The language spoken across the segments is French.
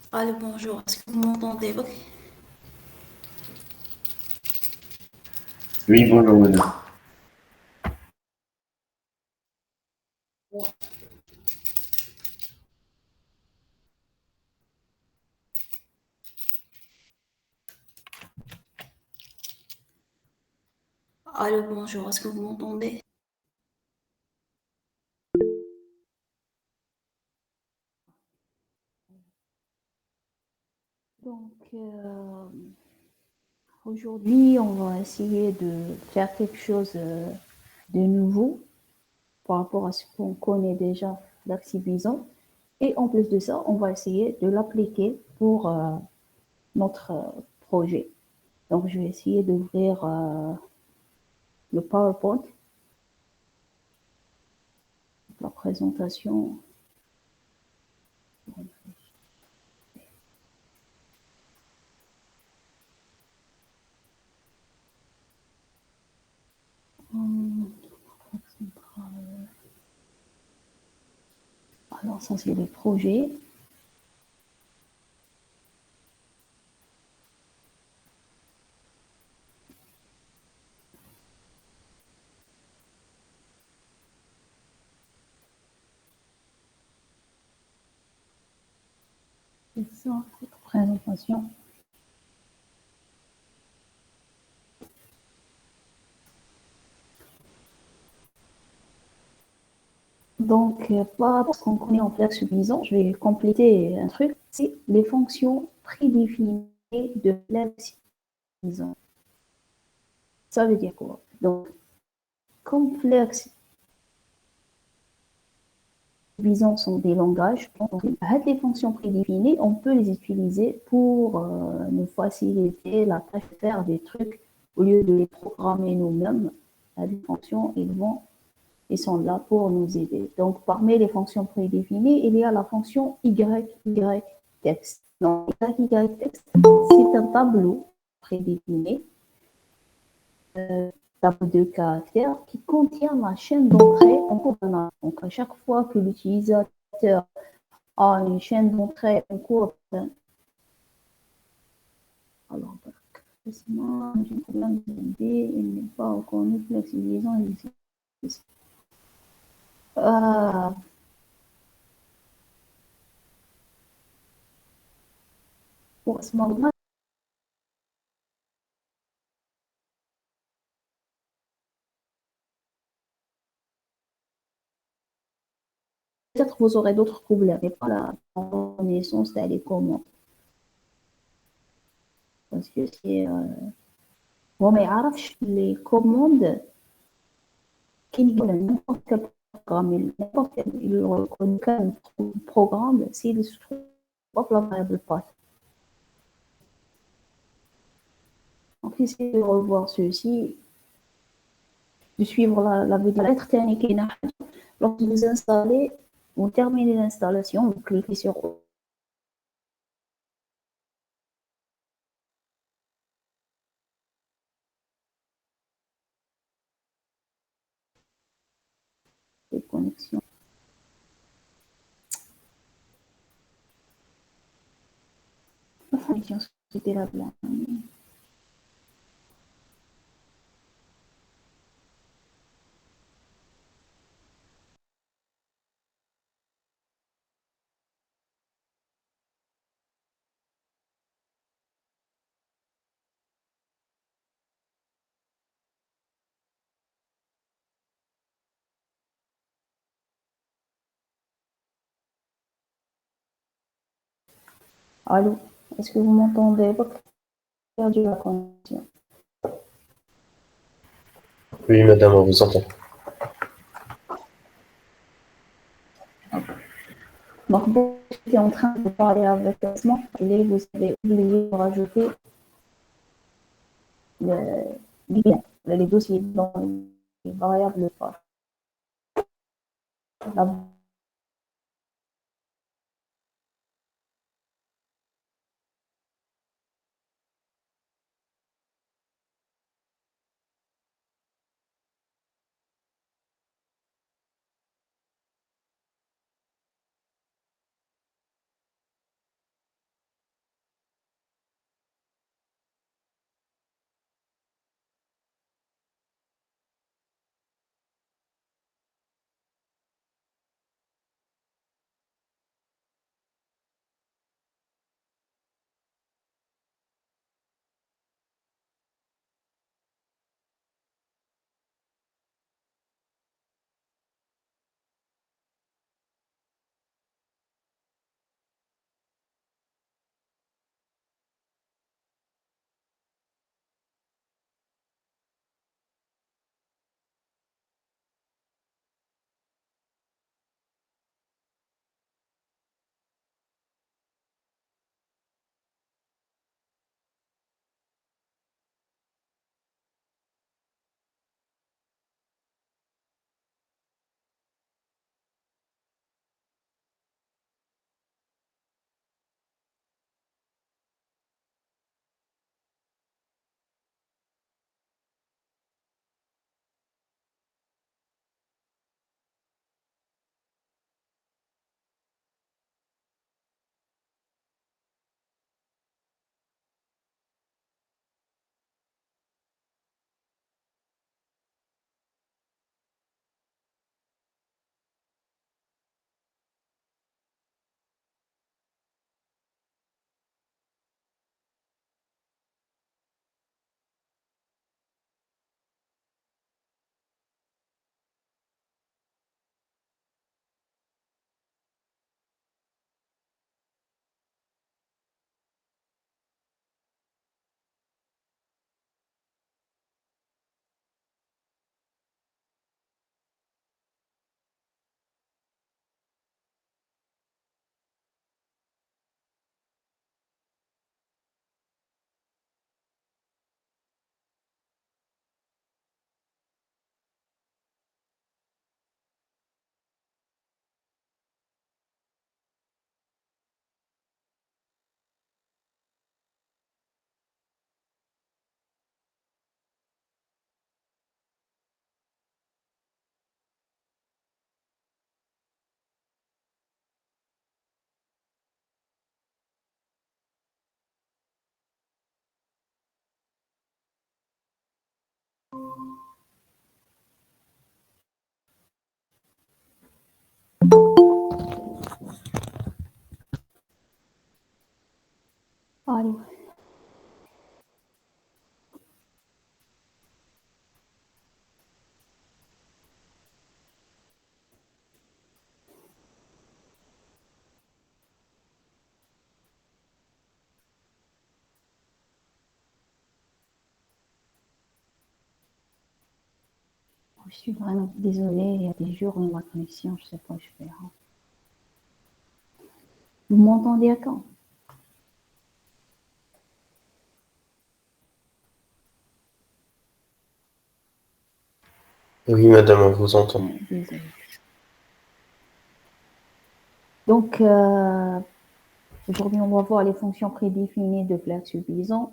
Allô, bonjour, est-ce que vous m'entendez? Ok. Oui, bonjour madame. Allô, bonjour, est-ce que vous m'entendez? Donc, aujourd'hui, on va essayer de faire quelque chose de nouveau par rapport à ce qu'on connaît déjà d'Axibison. Et en plus de ça, on va essayer de l'appliquer pour notre projet. Donc, je vais essayer d'ouvrir le PowerPoint, la présentation. Alors, ça, c'est le projet. C'est ça, cette présentation. Donc, pas parce qu'on connaît en faire suffisant, je vais compléter un truc, c'est les fonctions prédéfinies de Flex Bison. Ça veut dire quoi? Donc, comme Flex Bison sont des langages, les fonctions prédéfinies, on peut les utiliser pour nous faciliter la tâche de faire des trucs au lieu de les programmer nous-mêmes. Les fonctions, ils sont là pour nous aider. Donc, parmi les fonctions prédéfinies, il y a la fonction YYText. Donc, YYText, c'est un tableau prédéfini, tableau de caractères qui contient la chaîne d'entrée en cours de la. Donc, à chaque fois que l'utilisateur a une chaîne d'entrée en cours de. Alors, excuse-moi, j'ai un problème d'idée, il n'est pas reconnu flexibilisant les. Euh, pour ce moment, peut-être vous aurez d'autres problèmes, mais pas la connaissance des commandes. Parce que c'est. هو ما يعرفش les commandes كاين n'importe quel programme, n'importe quel programme, s'il se trouve pas la variable path. Donc, essayez de revoir ceci, de suivre la vidéo. Lettre technique, lorsque vous installez, vous terminez l'installation, vous cliquez sur les connexions. Enfin, c'était la blague. Allô, est-ce que vous m'entendez? Pas perdu la connexion. Oui, madame, on vous entend. Donc, vous étiez en train de parler avec Osman et vous avez oublié de rajouter les dossiers dans les variables. La Allez. Je suis vraiment désolée, il y a des jours où ma connexion, je ne sais pas où je fais. Vous m'entendez à quand? Oui, madame, on vous entend. Désolée. Donc, aujourd'hui, on va voir les fonctions prédéfinies de Flex et Bison.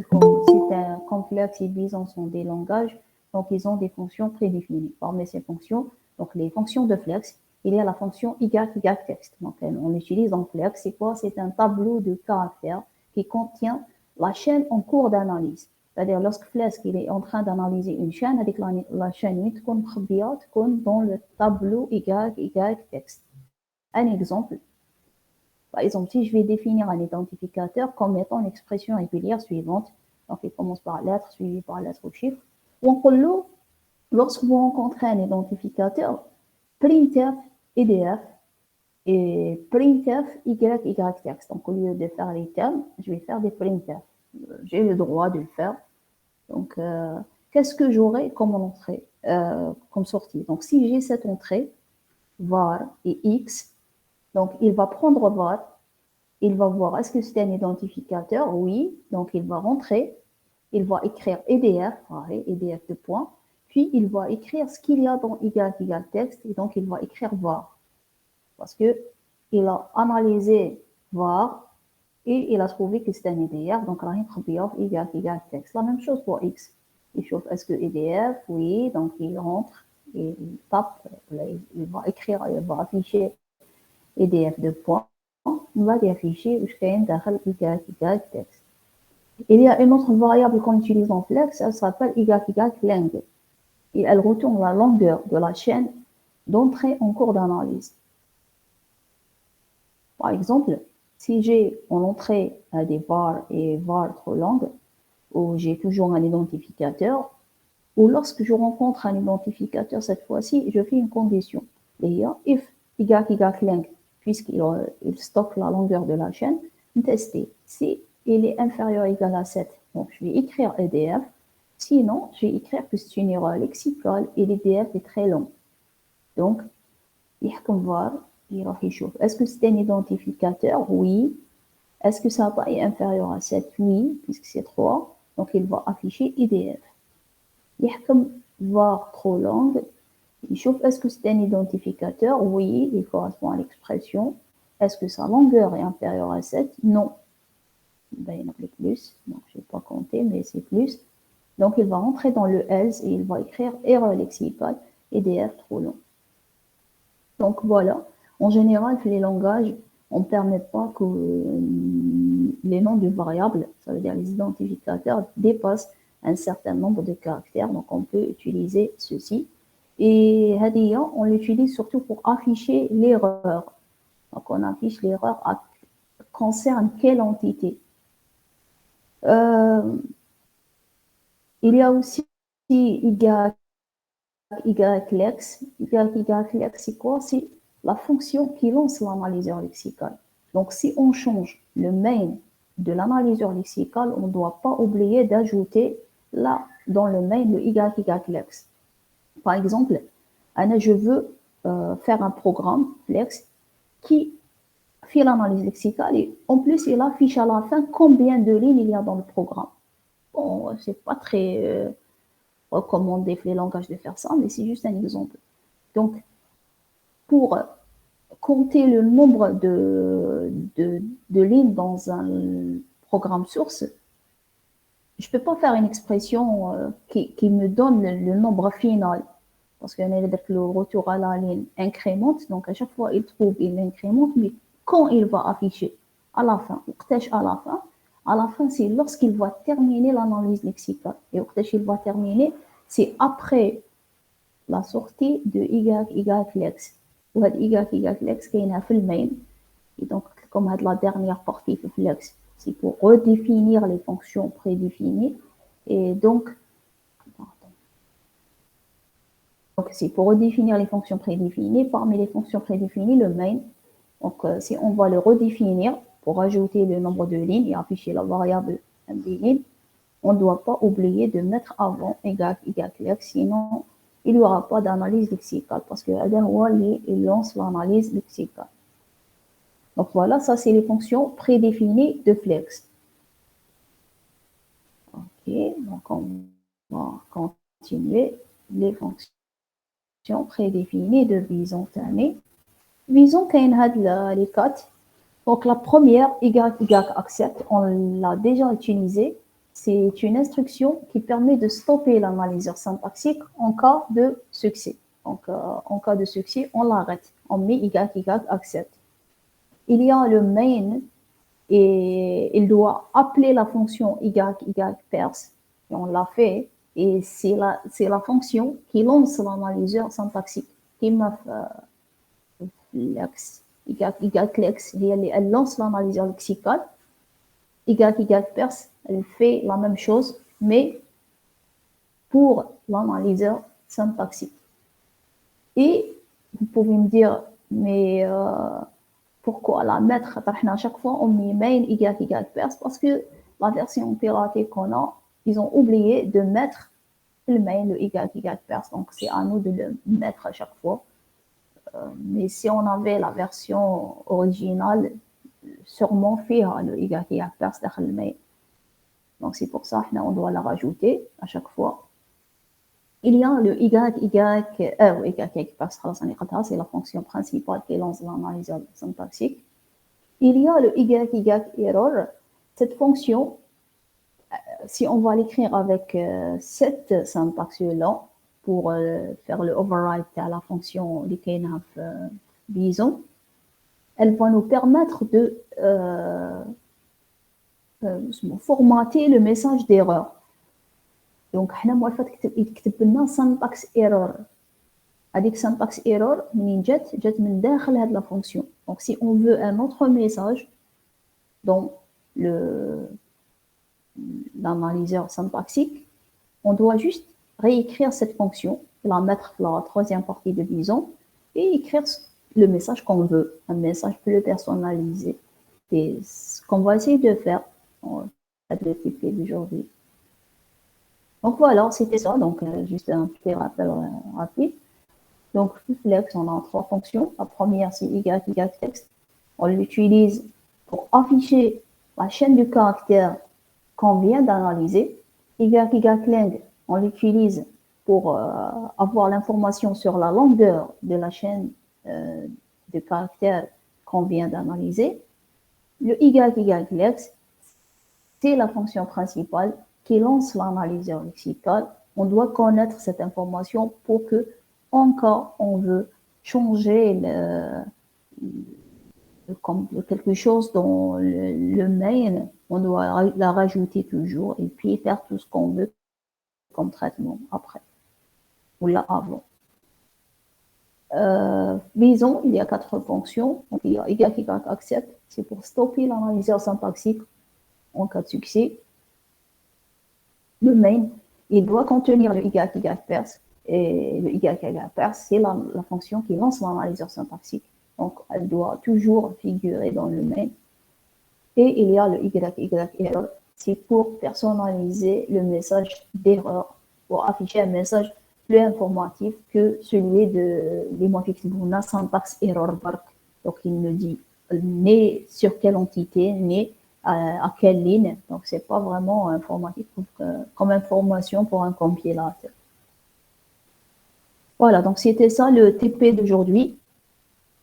Comme Flex et Bison sont des langages, donc ils ont des fonctions prédéfinies. Parmi ces fonctions, donc les fonctions de Flex, il y a la fonction YYText. Donc, on l'utilise en Flex. C'est quoi? C'est un tableau de caractères qui contient la chaîne en cours d'analyse. C'est-à-dire, lorsque Flex il est en train d'analyser une chaîne, avec la chaîne 8 comme dans le tableau YYText. Un exemple. Par exemple, si je vais définir un identificateur comme étant l'expression régulière suivante, donc il commence par lettre suivi par lettre ou chiffre, ou lorsque vous rencontrez un identificateur, printf EDF et printf YYText. Donc au lieu de faire les termes, je vais faire des printf. J'ai le droit de le faire. Donc qu'est-ce que j'aurai comme entrée, comme sortie? Donc si j'ai cette entrée, var et x, donc il va prendre var. Il va voir est-ce que c'est un identificateur, oui, donc il va rentrer, il va écrire EDF, EDF de points, puis il va écrire ce qu'il y a dans YYText, et donc il va écrire var, parce qu'il a analysé var, et il a trouvé que c'est un EDF, donc il va écrire YYText. La même chose pour X. Il chauffe, est-ce que EDF, oui, donc il rentre, et il tape, il va écrire, il va afficher EDF de points. On va afficher YYText. Il y a une autre variable qu'on utilise en Flex, elle s'appelle YYLength. Et elle retourne la longueur de la chaîne d'entrée en cours d'analyse. Par exemple, si j'ai en entrée des var et var trop longues, ou j'ai toujours un identificateur, ou lorsque je rencontre un identificateur cette fois-ci, je fais une condition. Il y a if YYLength, puisqu'il stocke la longueur de la chaîne, tester. Si il est inférieur ou égal à 7, donc je vais écrire EDF. Sinon, je vais écrire que c'est une erreur lexicale et l'EDF est très long. Donc, var, est-ce que c'est un identificateur? Oui. Est-ce que sa taille est inférieure à 7? Oui, puisque c'est 3. Donc, il va afficher EDF. var trop longue. Est-ce que c'est un identificateur? Oui, il correspond à l'expression. Est-ce que sa longueur est inférieure à 7? Non. Ben, il y en a plus. Donc, je ne vais pas compter, mais c'est plus. Donc, il va rentrer dans le else et il va écrire erreur lexicale, EDF trop long. Donc, voilà. En général, les langages, on ne permet pas que les noms de variables, ça veut dire les identificateurs, dépassent un certain nombre de caractères. Donc, on peut utiliser ceci. Et Hadia, on l'utilise surtout pour afficher l'erreur. Donc, on affiche l'erreur concerne quelle entité. Il y a aussi YYLex. YYLex, c'est quoi? C'est la fonction qui lance l'analyseur lexical. Donc, si on change le main de l'analyseur lexical, on ne doit pas oublier d'ajouter là, dans le main, le YYLex. Par exemple, je veux faire un programme Flex qui fait l'analyse lexicale et en plus, il affiche à la fin combien de lignes il y a dans le programme. Bon, c'est pas très recommandé les langages de faire ça, mais c'est juste un exemple. Donc, pour compter le nombre de lignes dans un programme source, je ne peux pas faire une expression qui me donne le nombre final. Parce que le retour à la ligne incrémente, donc à chaque fois il trouve, il incrémente, mais quand il va afficher à la fin, à la fin, c'est lorsqu'il va terminer l'analyse lexicale. Et il va terminer, c'est après la sortie de YYLex. YYLex qui est dans le main. Et donc, comme la dernière partie de Flex, c'est pour redéfinir les fonctions prédéfinies. Et donc c'est pour redéfinir les fonctions prédéfinies. Parmi les fonctions prédéfinies, le main. Donc, si on va le redéfinir pour ajouter le nombre de lignes et afficher la variable des lignes, on ne doit pas oublier de mettre avant égal, sinon il n'y aura pas d'analyse lexicale parce que il lance l'analyse lexicale. Donc voilà, ça c'est les fonctions prédéfinies de Flex. Ok, donc on va continuer les fonctions prédéfinies de Bison. Bison, les 4. Donc la première, accept, on l'a déjà utilisée. C'est une instruction qui permet de stopper l'analyseur syntaxique en cas de succès. Donc en cas de succès, on l'arrête. On met accept. Il y a le main et il doit appeler la fonction perse. Et on l'a fait. Et c'est la fonction qui lance l'analyseur syntaxique. Qui m'a Lex, elle lance l'analyseur lexical. Perse, elle fait la même chose, mais pour l'analyseur syntaxique. Et vous pouvez me dire, mais pourquoi la mettre à chaque fois on met main perse? Parce que la version piratée qu'on a, ils ont oublié de mettre le main, le perse. Donc c'est à nous de le mettre à chaque fois. Mais si on avait la version originale, sûrement fait le perse dans le main. Donc c'est pour ça qu'on doit la rajouter à chaque fois. Il y a le perse, c'est la fonction principale qui lance l'analyse syntaxique. Il y a le error. Cette fonction, si on va l'écrire avec cette syntaxe-là, pour faire le override à la fonction Bison, elle va nous permettre de formater le message d'erreur. Donc, حنا موالفة يكتب لنا syntax error. هذيك syntax error منين جات من داخل هاد la fonction. Donc, si on veut un autre message dans l'analyseur syntaxique, on doit juste réécrire cette fonction, la mettre dans la troisième partie de Bison et écrire le message qu'on veut, un message plus personnalisé. Et ce qu'on va essayer de faire avec le TP d'aujourd'hui. Donc voilà, c'était ça. Donc juste un petit rappel rapide. Donc Flex, on a 3 fonctions. La première, c'est text. On l'utilise pour afficher la chaîne du caractère qu'on vient d'analyser. Lang, on l'utilise pour avoir l'information sur la longueur de la chaîne de caractères qu'on vient d'analyser. Le lex, c'est la fonction principale qui lance l'analyseur lexical. On doit connaître cette information pour que, en cas on veut changer quelque chose dans le main, on doit la rajouter toujours et puis faire tout ce qu'on veut comme traitement après ou là avant. Bison, il y a 4 fonctions. Donc, il y a accept, c'est pour stopper l'analyseur syntaxique en cas de succès. Le main, il doit contenir le perse et le perse, c'est la fonction qui lance l'analyseur syntaxique. Donc, elle doit toujours figurer dans le main. Et il y a le error, c'est pour personnaliser le message d'erreur, pour afficher un message plus informatif que celui de l'immotifibuna syntax error bark. Donc, il me dit né sur quelle entité, né à quelle ligne. Donc, c'est pas vraiment informatif comme information pour un compilateur. Voilà, donc c'était ça le TP d'aujourd'hui.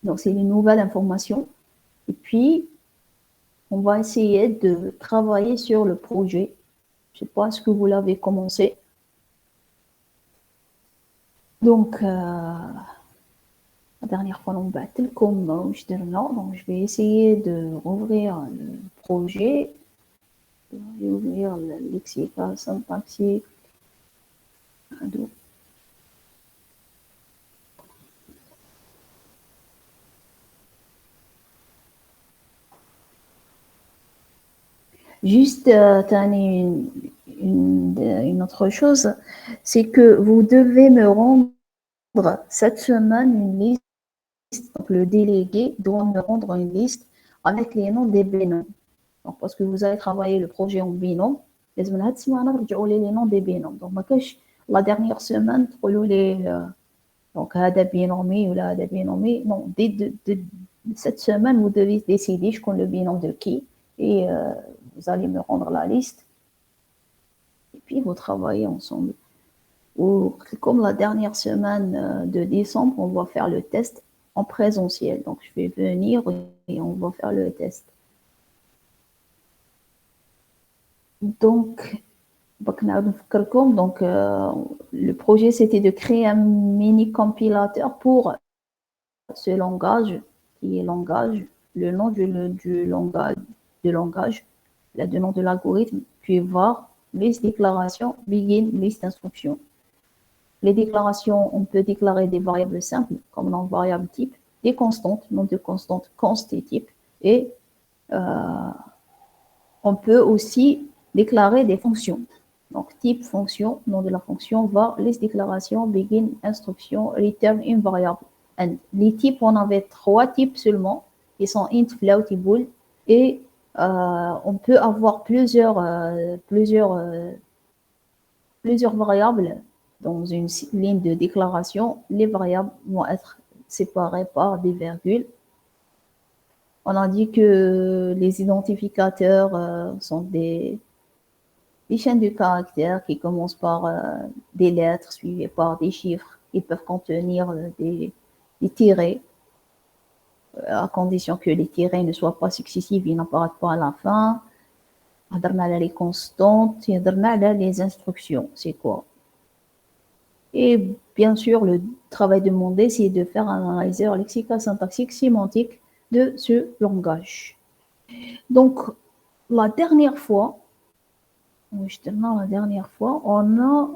Donc, c'est une nouvelle information. Et puis, on va essayer de travailler sur le projet. Je ne sais pas ce que vous l'avez commencé. Donc, la dernière fois, on va donc je vais essayer de rouvrir le projet, de ouvrir le lexical syntaxique. Juste une autre chose, c'est que vous devez me rendre cette semaine une liste. Donc, le délégué doit me rendre une liste avec les noms des binômes. Donc, parce que vous allez travailler le projet en binôme, les noms des binômes. Donc, la dernière semaine, donc, هذا بينومي ولا هذا بينومي. Non, cette semaine, vous devez décider je connais le binôme de qui et vous allez me rendre la liste et puis vous travaillez ensemble. Ou comme la dernière semaine de décembre, on va faire le test en présentiel. Donc, je vais venir et on va faire le test. Donc, le projet, c'était de créer un mini compilateur pour ce langage, qui est langage, le nom du langage, le nom de l'algorithme, puis voir liste déclaration, begin, liste instruction. Les déclarations, on peut déclarer des variables simples, comme nom variable type, des constantes, nom de constante, const et type, et on peut aussi déclarer des fonctions. Donc, type, fonction, nom de la fonction, var, liste déclaration, begin, instruction, return, une variable. And les types, on avait 3 types seulement, qui sont int, float et bool, et on peut avoir plusieurs variables dans une ligne de déclaration. Les variables vont être séparées par des virgules. On a dit que les identificateurs sont des chaînes de caractères qui commencent par des lettres suivies par des chiffres. Ils peuvent contenir des tirets, à condition que les tirets ne soient pas successifs, ils n'apparaissent pas à la fin. On a les constantes, on a les instructions, c'est quoi? Et bien sûr, le travail demandé, c'est de faire un analyseur lexical, syntaxique, sémantique de ce langage. Donc, la dernière fois, on a,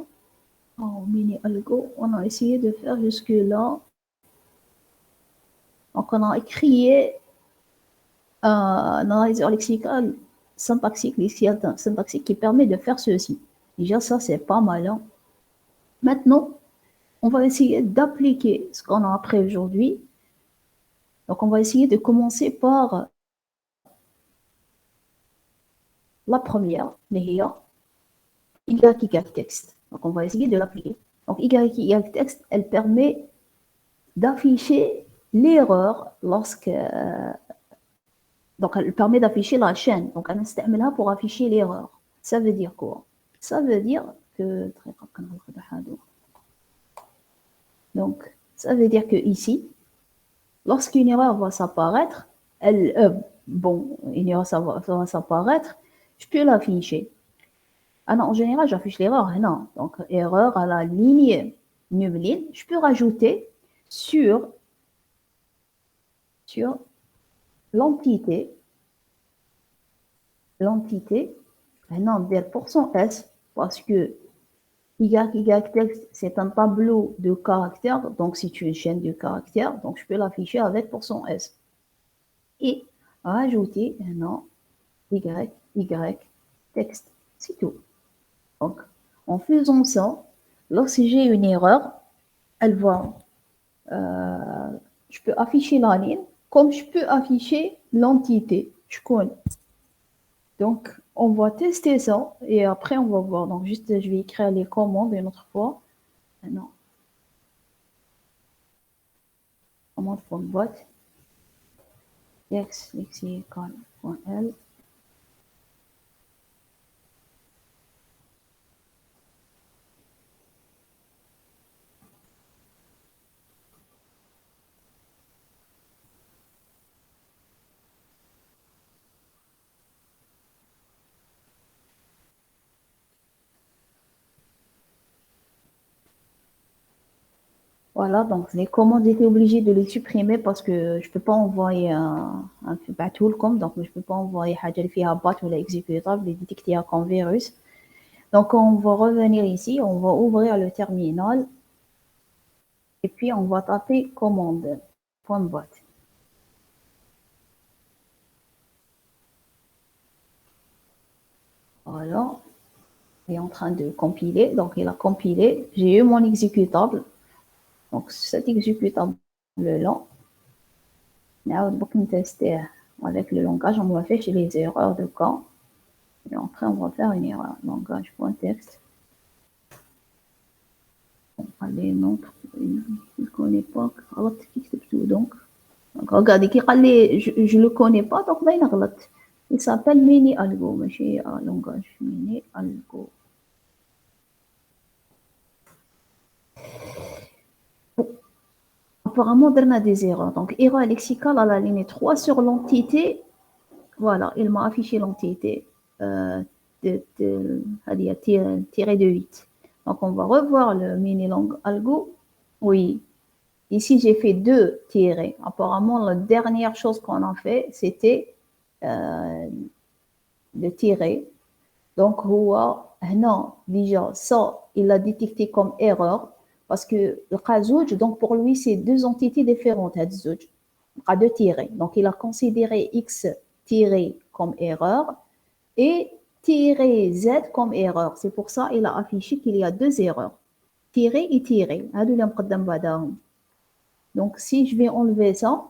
en mini-algo, on a essayé de faire jusque-là. Donc, on a créé un analyseur lexical, syntaxique, lexical, syntaxique qui permet de faire ceci. Déjà, ça, c'est pas mal. Hein? Maintenant, on va essayer d'appliquer ce qu'on a appris aujourd'hui. Donc, on va essayer de commencer par la première, Y texte. Donc, on va essayer de l'appliquer. Donc, Y texte, elle permet d'afficher l'erreur lorsque... donc, elle permet d'afficher la chaîne. Donc, on utilise là pour afficher l'erreur. Ça veut dire quoi? Ça veut dire que... Donc, ça veut dire que ici, lorsqu'une erreur va s'apparaître, une erreur va s'apparaître, je peux l'afficher. Ah non, en général, j'affiche l'erreur. Non. Donc, erreur à la ligne numéline, je peux rajouter sur l'entité, non, dire %s, parce que texte, c'est un tableau de caractères, donc c'est une chaîne de caractères, donc je peux l'afficher avec %s. Et rajouter un nom, Y, texte, c'est tout. Donc, en faisant ça, lorsque j'ai une erreur, elle va, je peux afficher la ligne, comme je peux afficher l'entité, je connais. Donc, on va tester ça et après, on va voir. Donc, juste, je vais écrire les commandes une autre fois. Non. Commande from bot. Lexical.l. Voilà, donc les commandes, j'étais obligée de les supprimer parce que je ne peux pas envoyer un tool donc je ne peux pas envoyer un bot ou l'exécutable et détecter comme virus. Donc, on va revenir ici, on va ouvrir le terminal et puis on va taper commande .bot. Voilà. Il est en train de compiler. Donc, il a compilé. J'ai eu mon exécutable. Donc, cet exécutable-là, on va tester avec le langage. On va faire chez les erreurs de cas. Et après, on va faire une erreur. Langage.txt. On va les noms. Il ne connaît pas. Donc, regardez, je ne le connais pas. Donc, il s'appelle mini algo. Mais langage mini algo. Apparemment, on a des erreurs. Donc, erreur lexicale à la ligne 3 sur l'entité. Voilà, il m'a affiché l'entité tiré de 8. Donc, on va revoir le mini-lang algo. Oui, ici, j'ai fait 2 tirés. Apparemment, la dernière chose qu'on a fait, c'était le tirer. Donc, non, déjà, ça, il l'a détecté comme erreur. Parce que le Khazouj, donc pour lui, c'est 2 entités différentes. À 2 tirés. Donc, il a considéré X tiré comme erreur et tiré Z comme erreur. C'est pour ça qu'il a affiché qu'il y a 2 erreurs. Tiré et tiré. Donc, si je vais enlever ça,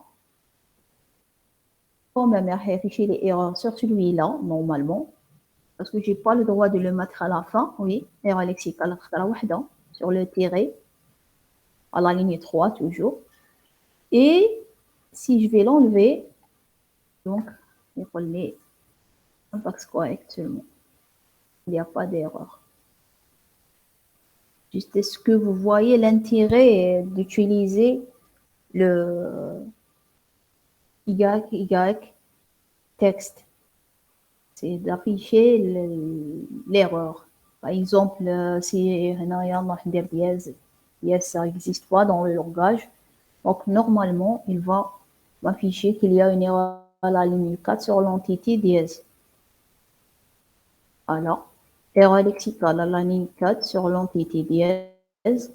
quand même, il a affiché les erreurs sur celui-là, normalement, parce que je n'ai pas le droit de le mettre à la fin. Oui, erreur lexicale, sur le tiré, à la ligne 3, toujours. Et si je vais l'enlever, donc, il faut le syntaxe correct seulement. Il n'y a pas d'erreur. Juste, est-ce que vous voyez l'intérêt d'utiliser le Y texte? C'est d'afficher l'erreur. Par exemple, si dièse, ça n'existe pas dans le langage. Donc, normalement, il va m'afficher qu'il y a une erreur à la ligne 4 sur l'entité dièse. Alors, erreur lexicale à la ligne 4 sur l'entité dièse.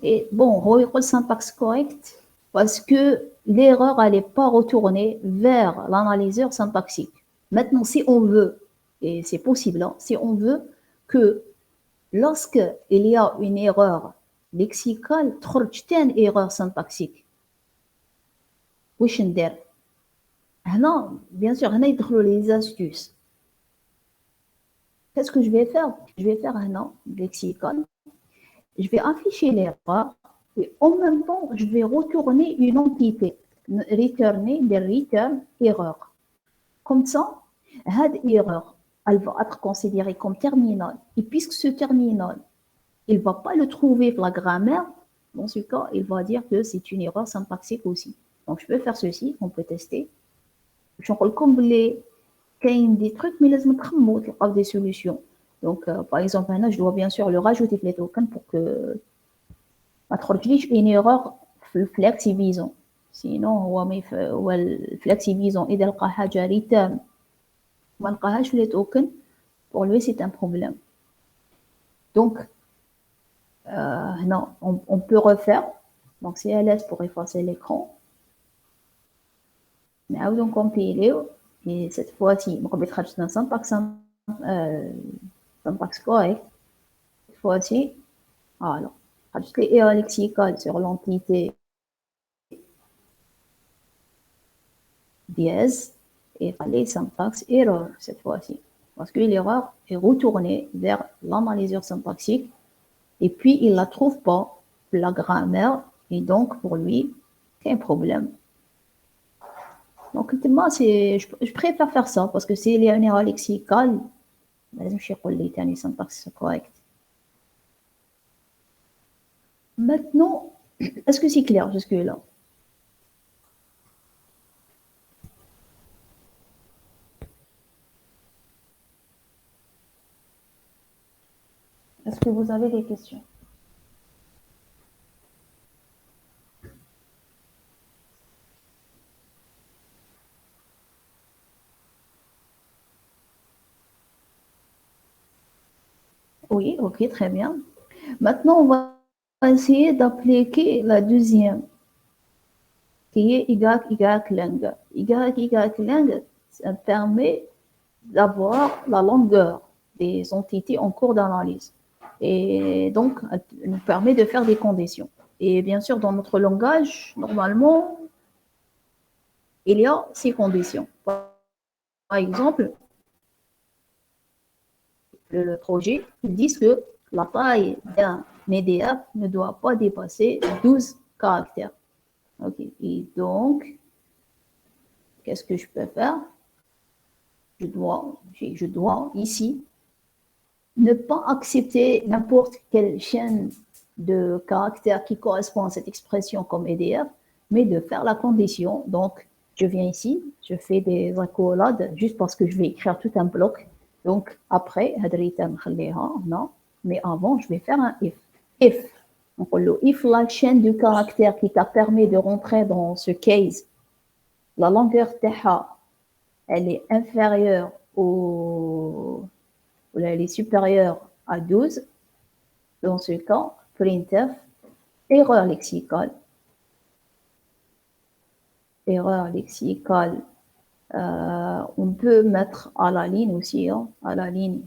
Et bon, le syntaxe correct parce que l'erreur n'allait pas retourner vers l'analyseur syntaxique. Maintenant, si on veut, et c'est possible, hein, si on veut que lorsqu'il y a une erreur lexicale, une erreur syntaxique, bien sûr, il y a les astuces. Qu'est-ce que je vais faire? Je vais faire un lexical. Je vais afficher l'erreur et en même temps, je vais retourner une entité, return erreur. Comme ça, cette erreur, elle va être considérée comme terminal. Et puisque ce terminal, il ne va pas le trouver dans la grammaire, dans ce cas, il va dire que c'est une erreur syntaxique aussi. Donc, je peux faire ceci, on peut tester. Je vais comme les des trucs, mais il faut des solutions. Donc, par exemple, je dois bien sûr le rajouter les tokens pour que ما تخرجليش une erreur في الفلكسيبيزون. sinon هو الفلكسيبيزون إذا لقى حاجة ريتيرن ما لقاهاش في les tokens, pour lui c'est un problème. Donc, non, on peut refaire. Donc, CLS pour effacer l'écran. نعاودو نكومبيليو. Et cette fois-ci, on va mettre un syntaxe correct. Cette fois-ci, voilà. Rajouter erreur lexicale sur l'entité dièse et aller syntaxe erreur cette fois-ci. Parce que l'erreur est retournée vers l'analyseur syntaxique et puis il ne la trouve pas, la grammaire, et donc pour lui, c'est un problème. Donc, moi, je préfère faire ça parce que s'il y a une erreur lexicale, je vais faire une syntaxe correcte. Maintenant, est-ce que c'est clair jusque-là? Est-ce que vous avez des questions? Oui, ok, très bien. Maintenant, on va essayer d'appliquer la deuxième, qui est YYlang. YYlang, ça permet d'avoir la longueur des entités en cours d'analyse. Et donc, elle nous permet de faire des conditions. Et bien sûr, dans notre langage, normalement, il y a ces conditions. Par exemple, le projet, ils disent que la taille d'un EDF ne doit pas dépasser 12 caractères. Okay. Et donc, qu'est-ce que je peux faire? Je dois ici ne pas accepter n'importe quelle chaîne de caractères qui correspond à cette expression comme EDF, mais de faire la condition. Donc, je viens ici, je fais des accolades juste parce que je vais écrire tout un bloc. Donc, après, non, mais avant, je vais faire un if. If la chaîne de caractères qui t'a permis de rentrer dans ce case, la longueur TH, elle est inférieure ou elle est supérieure à 12, dans ce cas, printf, erreur lexicale. Erreur lexicale, on peut mettre à la ligne aussi, hein, à la ligne,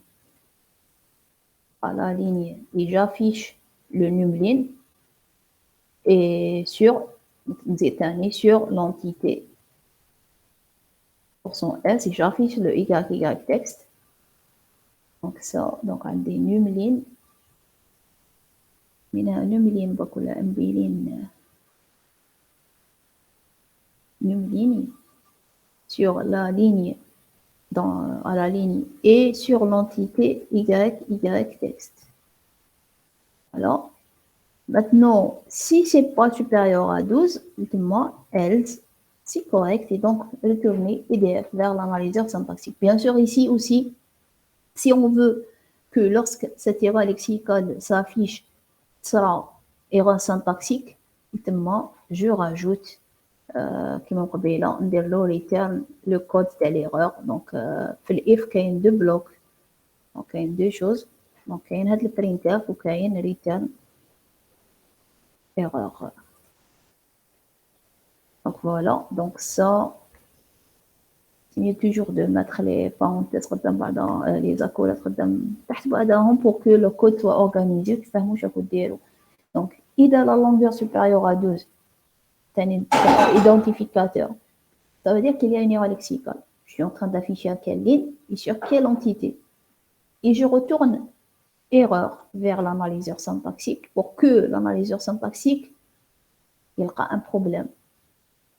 et j'affiche le numline et sur l'entité pour son S et j'affiche le YY texte. Donc ça, donc on a des numlines. من numline بقول numline sur la ligne à la ligne et sur l'entité YY texte. Alors, maintenant, si c'est pas supérieur à 12, dites-moi else, c'est correct et donc retourner EDF vers l'analyseur syntaxique. Bien sûr, ici aussi, si on veut que lorsque cette erreur lexicale s'affiche, sera erreur syntaxique, dites-moi, je rajoute qui m'ont probé là, return le code de l'erreur. Donc, if il y a deux blocs, donc il y a deux choses. Donc, il y a le printf ou il y a une return erreur. Donc, voilà. Donc, ça, c'est mieux toujours de mettre les parenthèses dans les accolades pour que le code soit organisé, que ça mouche à côté. Donc, il a la longueur supérieure à 12. C'est un identificateur. Ça veut dire qu'il y a une erreur lexicale. Je suis en train d'afficher à quelle ligne et sur quelle entité. Et je retourne erreur vers l'analyseur syntaxique pour que l'analyseur syntaxique il y aura un problème.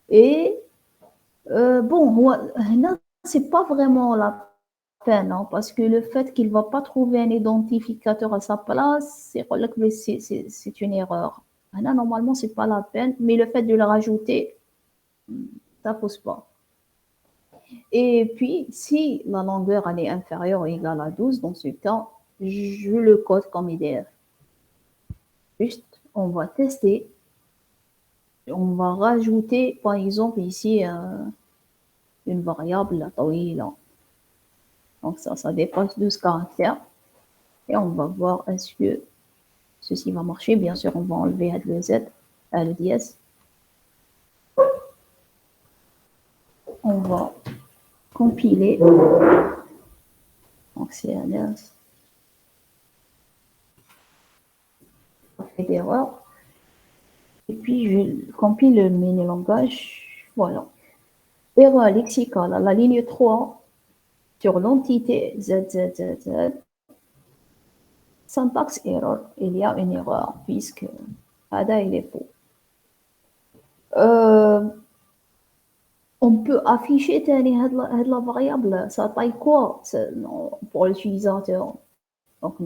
Et bon, c'est pas vraiment la peine, hein, parce que le fait qu'il va pas trouver un identificateur à sa place, c'est une erreur. Là, normalement, c'est pas la peine, mais le fait de le rajouter, ça pose pas. Et puis, si la longueur elle est inférieure ou égale à 12, dans ce cas, je le code comme IDF. Juste, on va tester. On va rajouter, par exemple, ici, une variable, la طويلة. Donc, ça dépasse 12 caractères. Et on va voir est-ce que ceci va marcher. Bien sûr, on va enlever le Z, le dièse. On va compiler. Donc, c'est alias. Ça fait d'erreur. Et puis, je compile le mini-langage. Voilà. Erreur lexicale à la ligne 3 sur l'entité ZZZZ. Syntax error. Il y a une erreur puisque Ada il est faux. On peut afficher la variable, ça taille quoi pour l'utilisateur. Donc,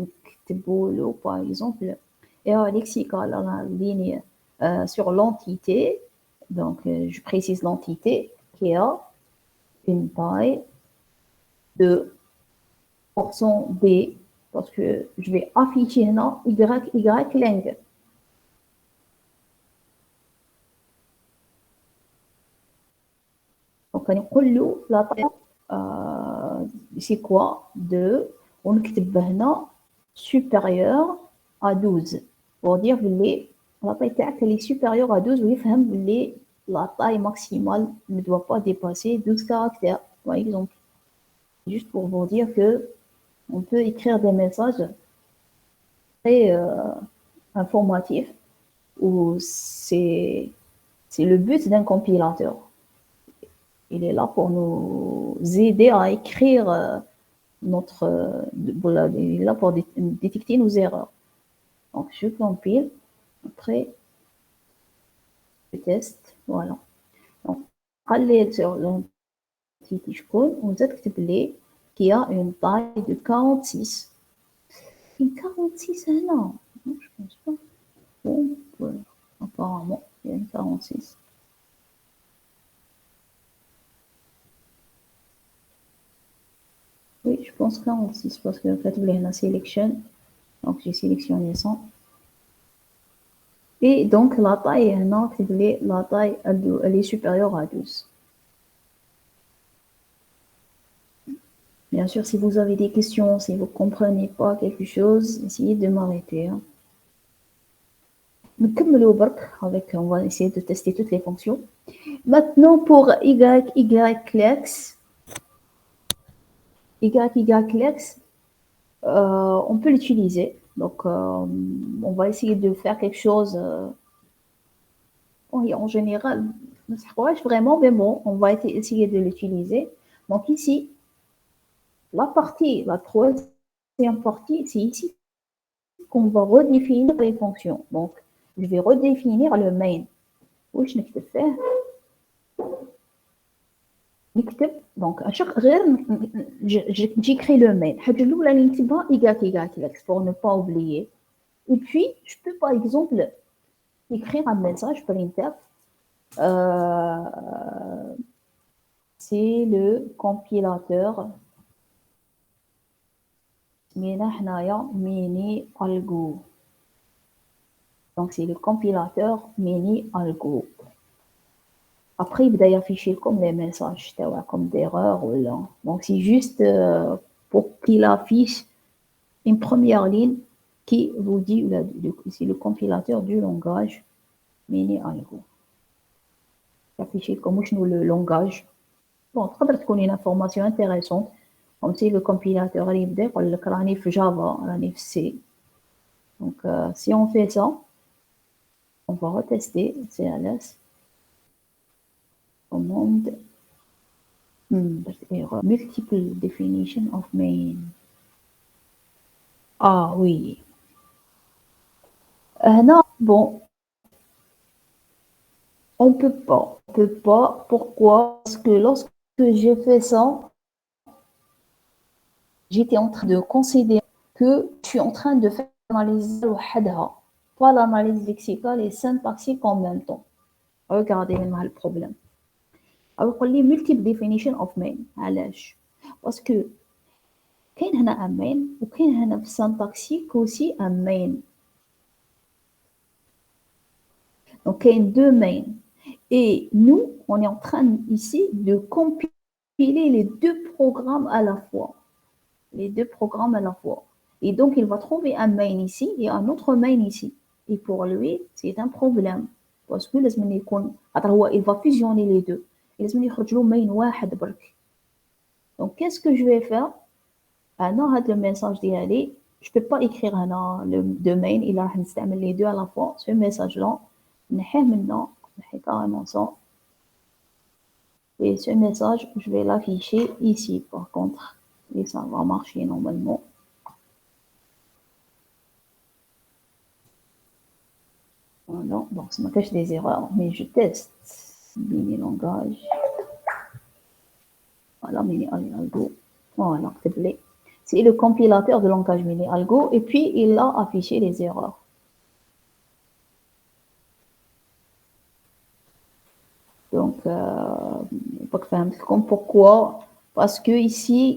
par exemple, erreur lexicale à la ligne sur l'entité. Donc, je précise l'entité qui a une taille de %B parce que je vais afficher là Y lang. Donc, on dit la taille, c'est quoi? On écrit supérieur à 12. Pour dire que la taille est supérieure à 12, oui, la taille maximale ne doit pas dépasser 12 caractères, par exemple. juste pour vous dire que on peut écrire des messages très informatifs où c'est le but d'un compilateur. Il est là pour nous aider à écrire il est là pour détecter nos erreurs. Donc, je compile. Après, je teste. Voilà. Donc, aller sur l'entité شكون وتكتب لي qu'il y a une taille de 46. Une 46 هنا. Non, je pense pas. Bon, ouais. Apparemment, il y a une 46. Oui, je pense 46 parce que كاتب لي هنا sélection. Donc, j'ai sélectionné ça. Et donc, la taille, la taille, elle est supérieure à 12. Bien sûr, si vous avez des questions, si vous ne comprenez pas quelque chose, essayez de m'arrêter. On va essayer de tester toutes les fonctions. Maintenant, pour YYLEX, on peut l'utiliser. Donc, on va essayer de faire quelque chose. En général, vraiment, mais bon, on va essayer de l'utiliser. Donc, ici, la troisième partie, c'est ici qu'on va redéfinir les fonctions. Donc, je vais redéfinir le main. واش نكتب فيه نكتب donc à chaque j'écris le main الحاجه الاولى اللي نكتبها YYLEX pour ne pas oublier. Et puis je peux par exemple écrire un message printf. C'est le compilateur سمينا حنايا mini algo. Donc c'est le compilateur mini algo. Après, il va afficher comme les messages, comme d'erreur ou là. Donc, c'est juste pour qu'il affiche une première ligne qui vous dit, c'est le compilateur du langage mini algo. Afficher comme le langage. Bon, peut-être qu'on a une information intéressante, comme si le compilateur il dit que Java, C. Donc, si on fait ça, on va retester CLS. Commande multiple definition of main. Ah oui. Non, bon. On peut pas. Pourquoi? Parce que lorsque j'ai fait ça, j'étais en train de considérer que je suis en train de faire l'analyse pas l'analyse lexicale et syntaxique en même temps. Regardez maintenant le problème. Alors, on dit multiple definition of main. علاش؟ parce que كاين هنا un main وكاين هنا في syntaxique aussi un main. Donc, il y a deux mains. Et nous, on est en train ici de compiler les deux programmes à la fois. Et donc, il va trouver un main ici et un autre main ici. Et pour lui, c'est un problème. Parce que il va fusionner les deux. Donc, qu'est-ce que je vais faire? Le message d'y je ne peux pas écrire le domaine, il a les deux à la fois. Ce message-là, maintenant, carrément ça. Et ce message, je vais l'afficher ici, par contre. Et ça va marcher normalement. Voilà, donc ça me cache des erreurs, mais je teste. Mini langage. Voilà, mini algo. Voilà, c'est le compilateur de langage mini algo, et puis il a affiché les erreurs. Donc, pourquoi? Parce que ici,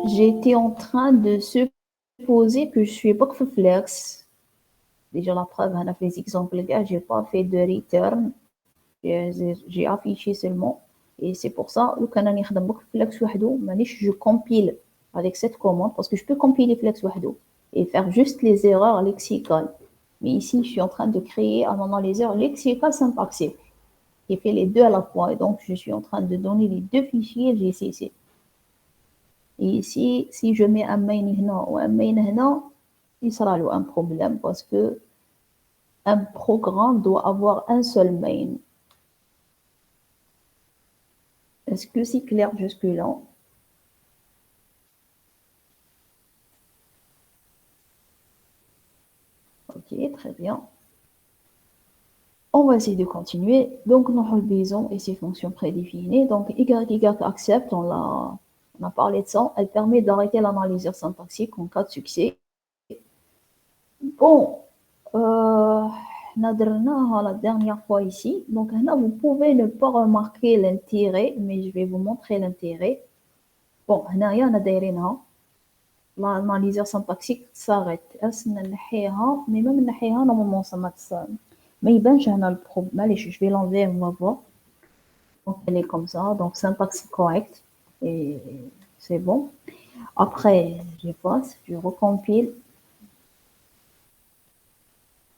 j'étais en train de supposer que je suis pas flex. Déjà, la preuve, on a fait les exemples, j'ai pas fait de return. J'ai affiché seulement. Et c'est pour ça que je compile avec cette commande, parce que je peux compiler flex wahdo et faire juste les erreurs lexicales. Mais ici, je suis en train de créer un moment les erreurs lexicales syntaxiques. Qui fait les deux à la fois. Et donc, je suis en train de donner les deux fichiers GCC. Et ici, si je mets un main هنا ou un main هنا, il sera un problème parce que un programme doit avoir un seul main. Est-ce que c'est clair jusque-là? Ok, très bien. On va essayer de continuer. Donc, nous relisons et ses fonctions prédéfinies. Donc, y accept, on a parlé de ça. Elle permet d'arrêter l'analyseur syntaxique en cas de succès. Bon, la dernière fois ici. Donc, là, vous pouvez ne pas remarquer l'intérêt, mais je vais vous montrer l'intérêt. Bon, là, il y en a des l'analyseur syntaxique s'arrête. Mais même normalement, ça m'a mais ben, j'ai un problème. Allez, je vais l'enlever, on va voir. Donc, elle est comme ça. Donc, syntaxe correct. Et c'est bon. Après, j'efface, je recompile.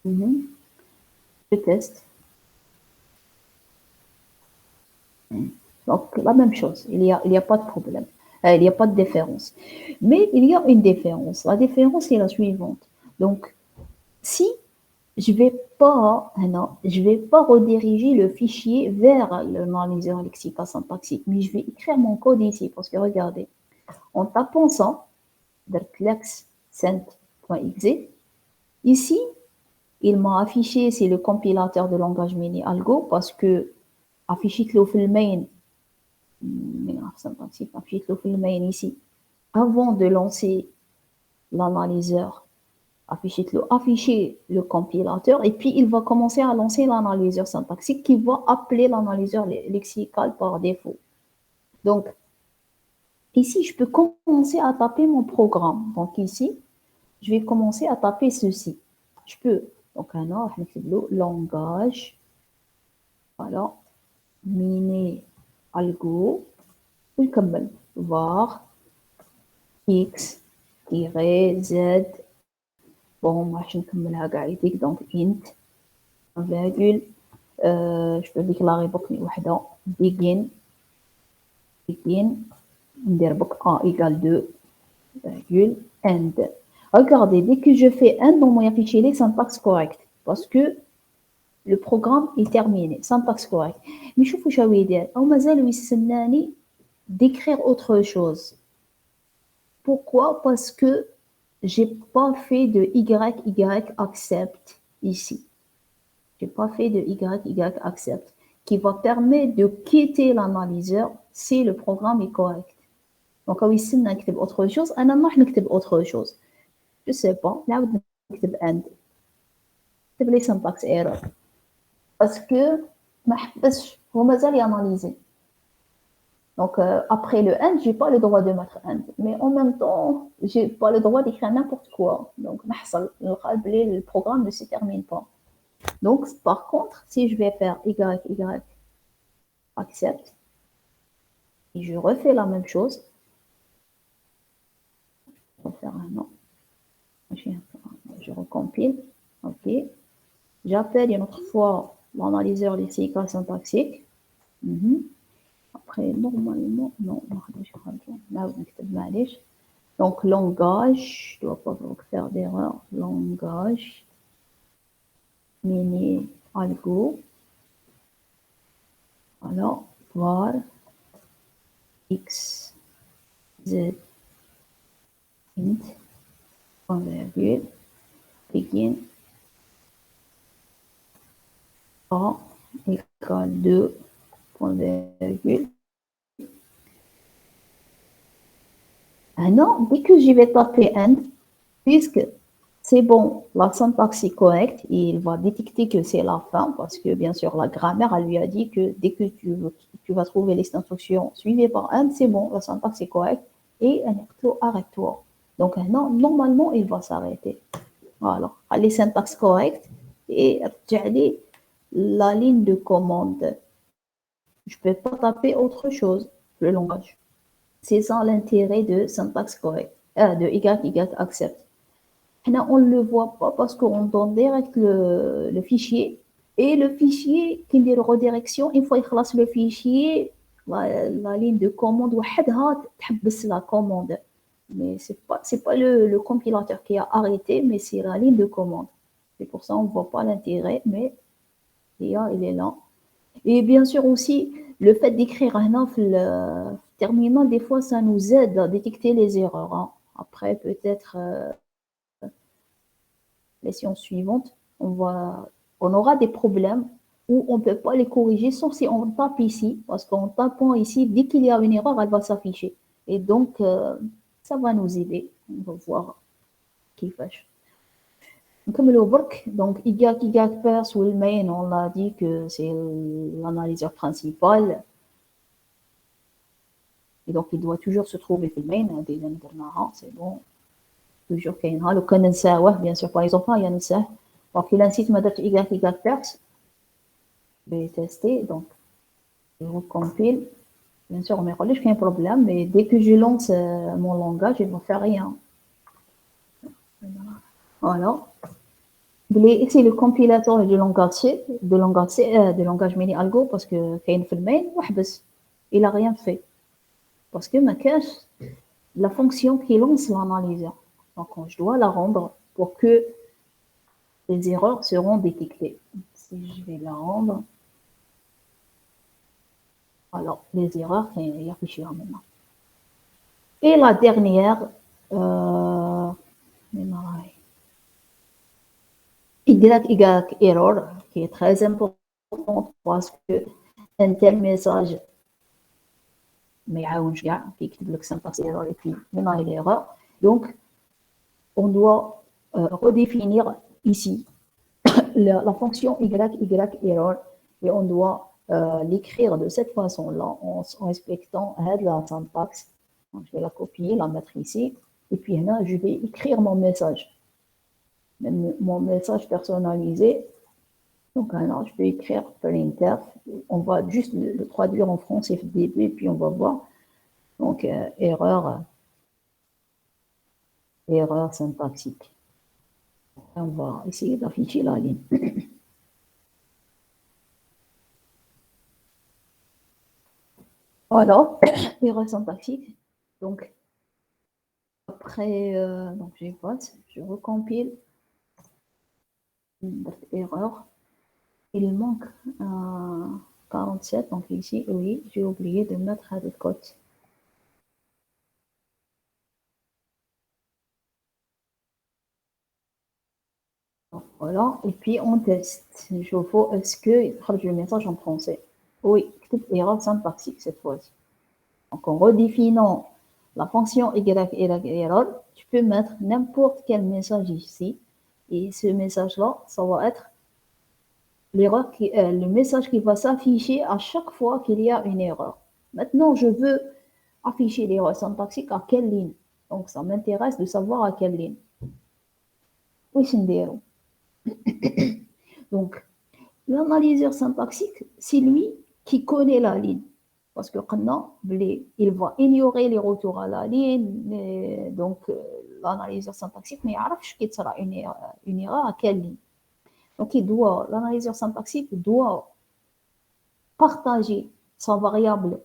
Je teste. Donc, la même chose. Il y a pas de problème. Il n'y a pas de différence. Mais il y a une différence. La différence est la suivante. Donc, si je vais pas rediriger le fichier vers l'analyseur lexical syntaxique, mais je vais écrire mon code ici, parce que regardez, en tapant ça, lex-cent.exe, ici, il m'a affiché, c'est le compilateur de langage mini algo, parce que affiché le main, affiché le main ici, avant de lancer l'analyseur, afficher le compilateur et puis il va commencer à lancer l'analyseur syntaxique qui va appeler l'analyseur lexical par défaut. Donc, ici, je peux commencer à taper mon programme. Donc, ici, je vais commencer à taper ceci. Je peux, donc, langage, voilà, mini algo, var x, z, bon, je vais donc int, virgule, je peux déclarer begin, a égale 2, virgule, end. Regardez, dès que je fais end, on m'a affiché les syntaxe correct, parce que le programme est terminé, syntaxe correct. Mais je vais dire, on m'a dit d'écrire autre chose. Pourquoi? Parce que j'ai pas fait de YY accept ici. J'ai pas fait de YY accept qui va permettre de quitter l'analyseur si le programme est correct. Donc, quand il نكتب autre chose, أنا راح نكتب autre chose. Je sais pas, نعاود نكتب end. نكتب لي syntax error. Parce que ما حبسش هو مازال ياناليزي. Donc, après le end, j'ai pas le droit de mettre end. Mais en même temps, j'ai pas le droit d'écrire n'importe quoi. Donc, le programme ne se termine pas. Donc, par contre, si je vais faire YY accept, et je refais la même chose, je vais faire un nom, je recompile, ok, j'appelle une autre fois l'analyseur lexical syntaxique, après, normalement, non, donc langage, je ne dois pas faire d'erreur, langage, mini algo, voilà, var x, z, int, point virgule, begin, a égale 2, point virgule. Maintenant, dès que je vais taper end, puisque c'est bon, la syntaxe est correcte, il va détecter que c'est la fin, parce que bien sûr, la grammaire, elle lui a dit que dès que tu vas trouver les instructions suivies par end, c'est bon, la syntaxe est correcte, et arrête-toi. Donc, non, normalement, il va s'arrêter. Voilà, les syntaxes correctes, et la ligne de commande. Je ne peux pas taper autre chose, le langage. C'est ça l'intérêt de syntaxe correct, de YY accept. Là, on ne le voit pas parce qu'on donne direct le fichier. Et le fichier qui dit redirection, une fois qu'il classe le fichier, la ligne de commande وحدها تحبس la commande. Mais c'est pas le compilateur qui a arrêté, mais c'est la ligne de commande. C'est pour ça on ne voit pas l'intérêt, mais il est là. Et bien sûr aussi, le fait d'écrire un le terminal, des fois, ça nous aide à détecter les erreurs. Hein. Après, peut-être, les sciences suivantes, on aura des problèmes où on ne peut pas les corriger, sauf si on tape ici, parce qu'en tapant ici, dès qu'il y a une erreur, elle va s'afficher. Et donc, ça va nous aider. On va voir qui fâche. Comme le work, donc IGAC-PERS ou le main, on l'a dit que c'est l'analyseur principal. Et donc, il doit toujours se trouver في المين déjà درناها c'est bon toujours كاينها لو كان نساوه bien sûr par exemple il y a نساه donc il incite ما درت IGAC-PERS je vais tester donc je recompile bien sûr on me يقولش كاين problème mais dès que je lance mon langage il ne fait rien voilà c'est le compilateur de langage C, de langage mini algo parce que كاين في المين وحبس il a rien fait parce que ma cache la fonction qui lance l'analyseur donc je dois la rendre pour que les erreurs seront détectées si je vais la rendre alors les erreurs il y a fichier maintenant et la dernière Y error qui est très importante parce que un tel message ما يعاونش كاع كيكتب لك syntax error et puis maintenant il y a l'erreur donc on doit redéfinir ici la fonction y error et on doit l'écrire de cette façon là en respectant la syntaxe donc je vais la copier la mettre ici et puis là je vais écrire mon message personnalisé donc alors je vais écrire printf on va juste le traduire en français au début et puis on va voir donc erreur syntaxique on va essayer d'afficher la ligne voilà erreur syntaxique donc après donc je recompile erreur il manque 47 donc ici oui j'ai oublié de mettre le code voilà et puis on teste je vois est-ce que il trouve le message en français oui erreur syntaxique cette fois-ci donc en redéfinant la fonction y error tu peux mettre n'importe quel message ici et ce message là ça va être l'erreur le message qui va s'afficher à chaque fois qu'il y a une erreur. Maintenant, je veux afficher l'erreur syntaxique à quelle ligne. Donc, ça m'intéresse de savoir à quelle ligne. Oui, c'est une donc, l'analyseur syntaxique, c'est lui qui connaît la ligne. Parce que maintenant, il va ignorer les retours à la ligne. Donc, l'analyseur syntaxique, mais il sera une erreur à quelle ligne. Donc, l'analyseur syntaxique doit partager sa variable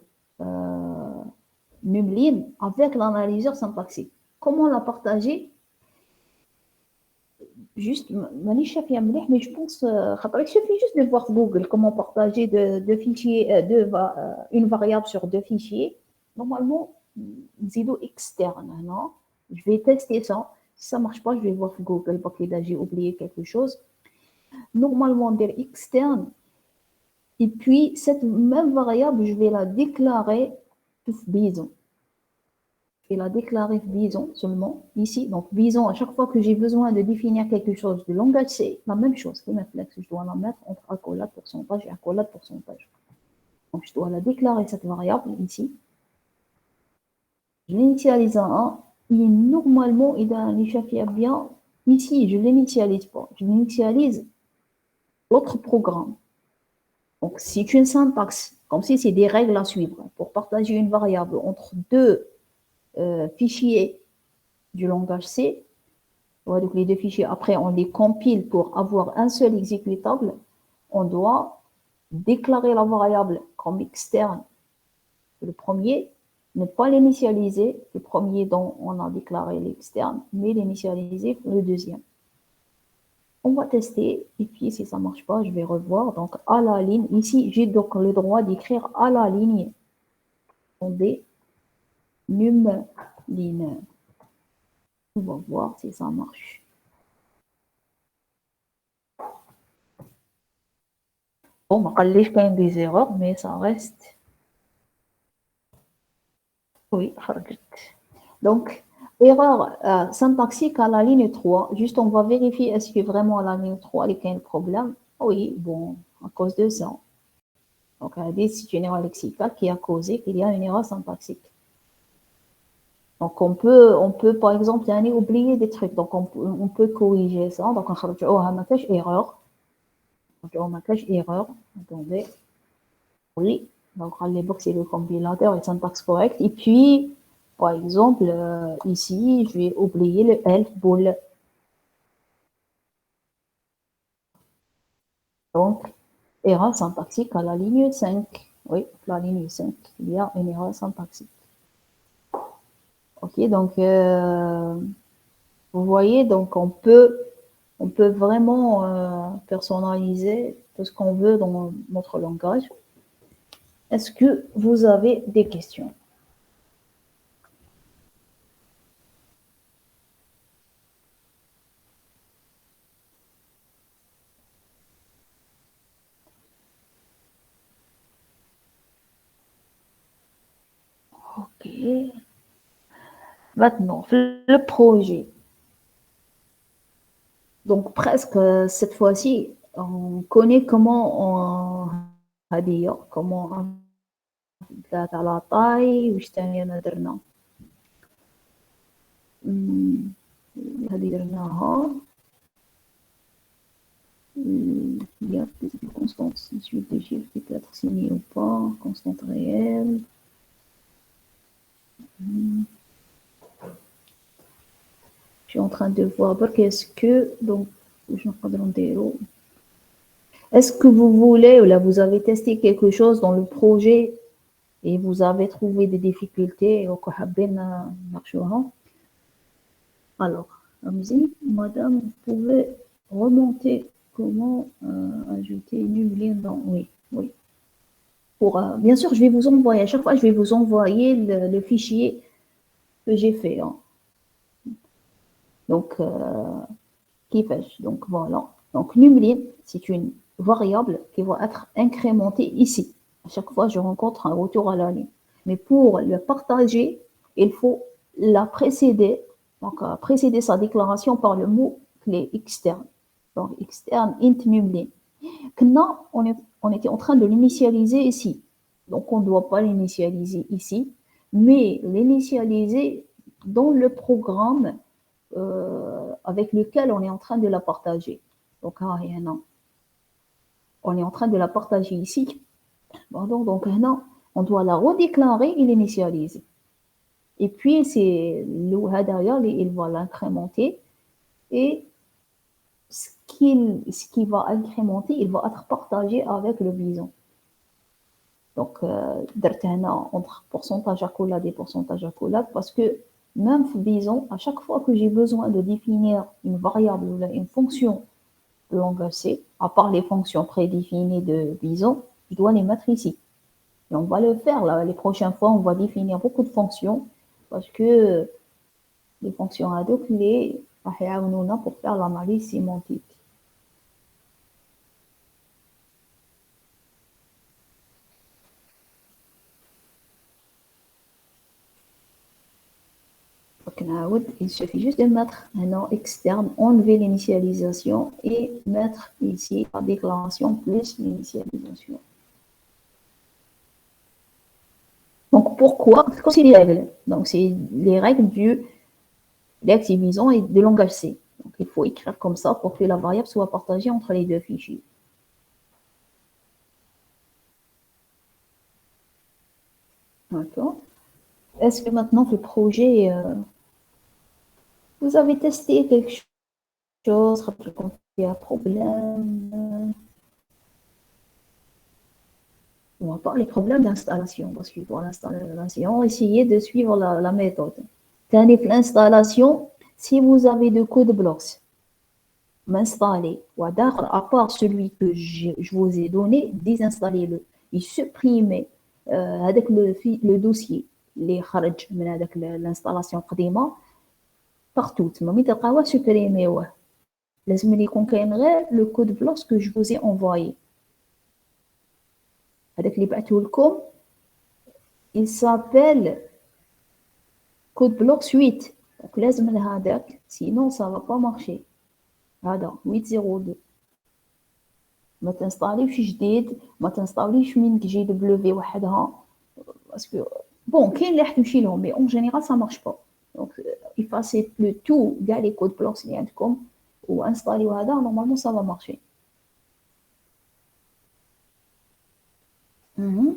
numline avec l'analyseur syntaxique. Comment la partager? Juste, mais je pense il suffit juste de voir Google comment partager deux fichiers, une variable sur deux fichiers. Normalement, Zido externe, non? Je vais tester ça. Si ça ne marche pas, je vais voir Google parce que j'ai oublié quelque chose. Normalement der externe et puis cette même variable je vais la déclarer bison je vais la déclarer bison seulement ici donc bison à chaque fois que j'ai besoin de définir quelque chose de langage c'est la même chose que je dois la mettre entre accolade pourcentage et accolade pourcentage donc je dois la déclarer cette variable ici je l'initialise en 1 et normalement il a un échappatoire bien ici je l'initialise pas je l'initialise l'autre programme. Donc, c'est une syntaxe, comme si c'est des règles à suivre pour partager une variable entre deux fichiers du langage C. Ouais, donc, les deux fichiers, après, on les compile pour avoir un seul exécutable. On doit déclarer la variable comme externe Le premier, ne pas l'initialiser, le premier dont on a déclaré l'externe, mais l'initialiser le deuxième. On va tester, et puis si ça ne marche pas, je vais revoir. Donc, à la ligne, ici, j'ai donc le droit d'écrire à la ligne des num line. On va voir si ça marche. Bon, on va quand même des erreurs, mais ça reste. Oui, donc, erreur syntaxique à la ligne 3. Juste, on va vérifier est-ce que vraiment à la ligne 3, il y a un problème. Oui, bon, à cause de ça. Donc, c'est une erreur lexicale qui a causé qu'il y a une erreur syntaxique. Donc, on peut par exemple, oublier des trucs. Donc, on peut corriger ça. Donc, on va mettre erreur. On va mettre erreur. Attendez. Oui. Donc, c'est le compilateur et syntaxe correct. Et puis, par exemple, ici, je vais oublier le elf bool. Donc, erreur syntaxique à la ligne 5. Oui, la ligne 5. Il y a une erreur syntaxique. Ok, donc, vous voyez, donc on peut vraiment personnaliser tout ce qu'on veut dans notre langage. Est-ce que vous avez des questions? Ok. Maintenant, le projet. Donc, presque cette fois-ci, on connaît comment on va dire, comment on à la taille, وش تاني درنا هذه درناها il y a des constantes, suite de chiffres qui peut être signée ou pas, constante réelle. Je suis en train de voir qu'est-ce que donc est-ce que vous voulez ou là vous avez testé quelque chose dans le projet et vous avez trouvé des difficultés au alors Amzi, madame, vous pouvez remonter comment ajouter une ligne dans oui pour bien sûr je vais vous envoyer à chaque fois je vais vous envoyer le fichier que j'ai fait hein. Donc qui pêche donc voilà donc numline c'est une variable qui va être incrémentée ici à chaque fois je rencontre un retour à la ligne mais pour le partager il faut la précéder donc précéder sa déclaration par le mot clé externe donc externe int numline maintenant on était en train de l'initialiser ici donc on ne doit pas l'initialiser ici mais l'initialiser dans le programme avec lequel on est en train de la partager. Donc, non. On est en train de la partager ici. Pardon, donc, non, on doit la redéclarer et l'initialiser. Et puis, c'est le derrière, il va l'incrémenter. Et ce qui va incrémenter, il va être partagé avec le bison. Donc, entre pourcentage à collab et pourcentage à collab, parce que même bison, à chaque fois que j'ai besoin de définir une variable ou une fonction de langage C, à part les fonctions prédéfinies de bison, je dois les mettre ici. Et on va le faire là. Les prochaines fois, on va définir beaucoup de fonctions parce que les fonctions ad hoc les pour faire l'analyse sémantique. Il suffit juste de mettre un nom externe, enlever l'initialisation et mettre ici la déclaration plus l'initialisation. Donc pourquoi? Parce que c'est les règles. Donc c'est les règles du d'activisant et de langage C. Donc il faut écrire comme ça pour que la variable soit partagée entre les deux fichiers. D'accord. Est-ce que maintenant le projet vous avez testé quelque chose, quand il y a un problème On va pas les problèmes d'installation, parce que pour l'installation, essayez de suivre la méthode. L'installation, si vous avez de code blocks, m'installer, ou à part celui que je vous ai donné, désinstallez-le et supprimez avec le dossier, les kharj, l'installation قديمة, partout. ما تلقاوه supprimez-le. لازم يكون كاين غير le code blocks que je vous ai envoyé. هذاك اللي بعثه لكم il s'appelle code block 8. Donc لازم هذاك sinon ça va pas marcher. هذا 802. ما تنستاليوش جديد، ما تنستاليوش من جي دبليو وحدها باسكو بون كاين اللي راح تمشي لهم مي اون جينيرال سا مارش با. دونك افاسي لو تو كاع لي كود بلوكس اللي عندكم وانستاليو هذا نورمالمون سا va marcher.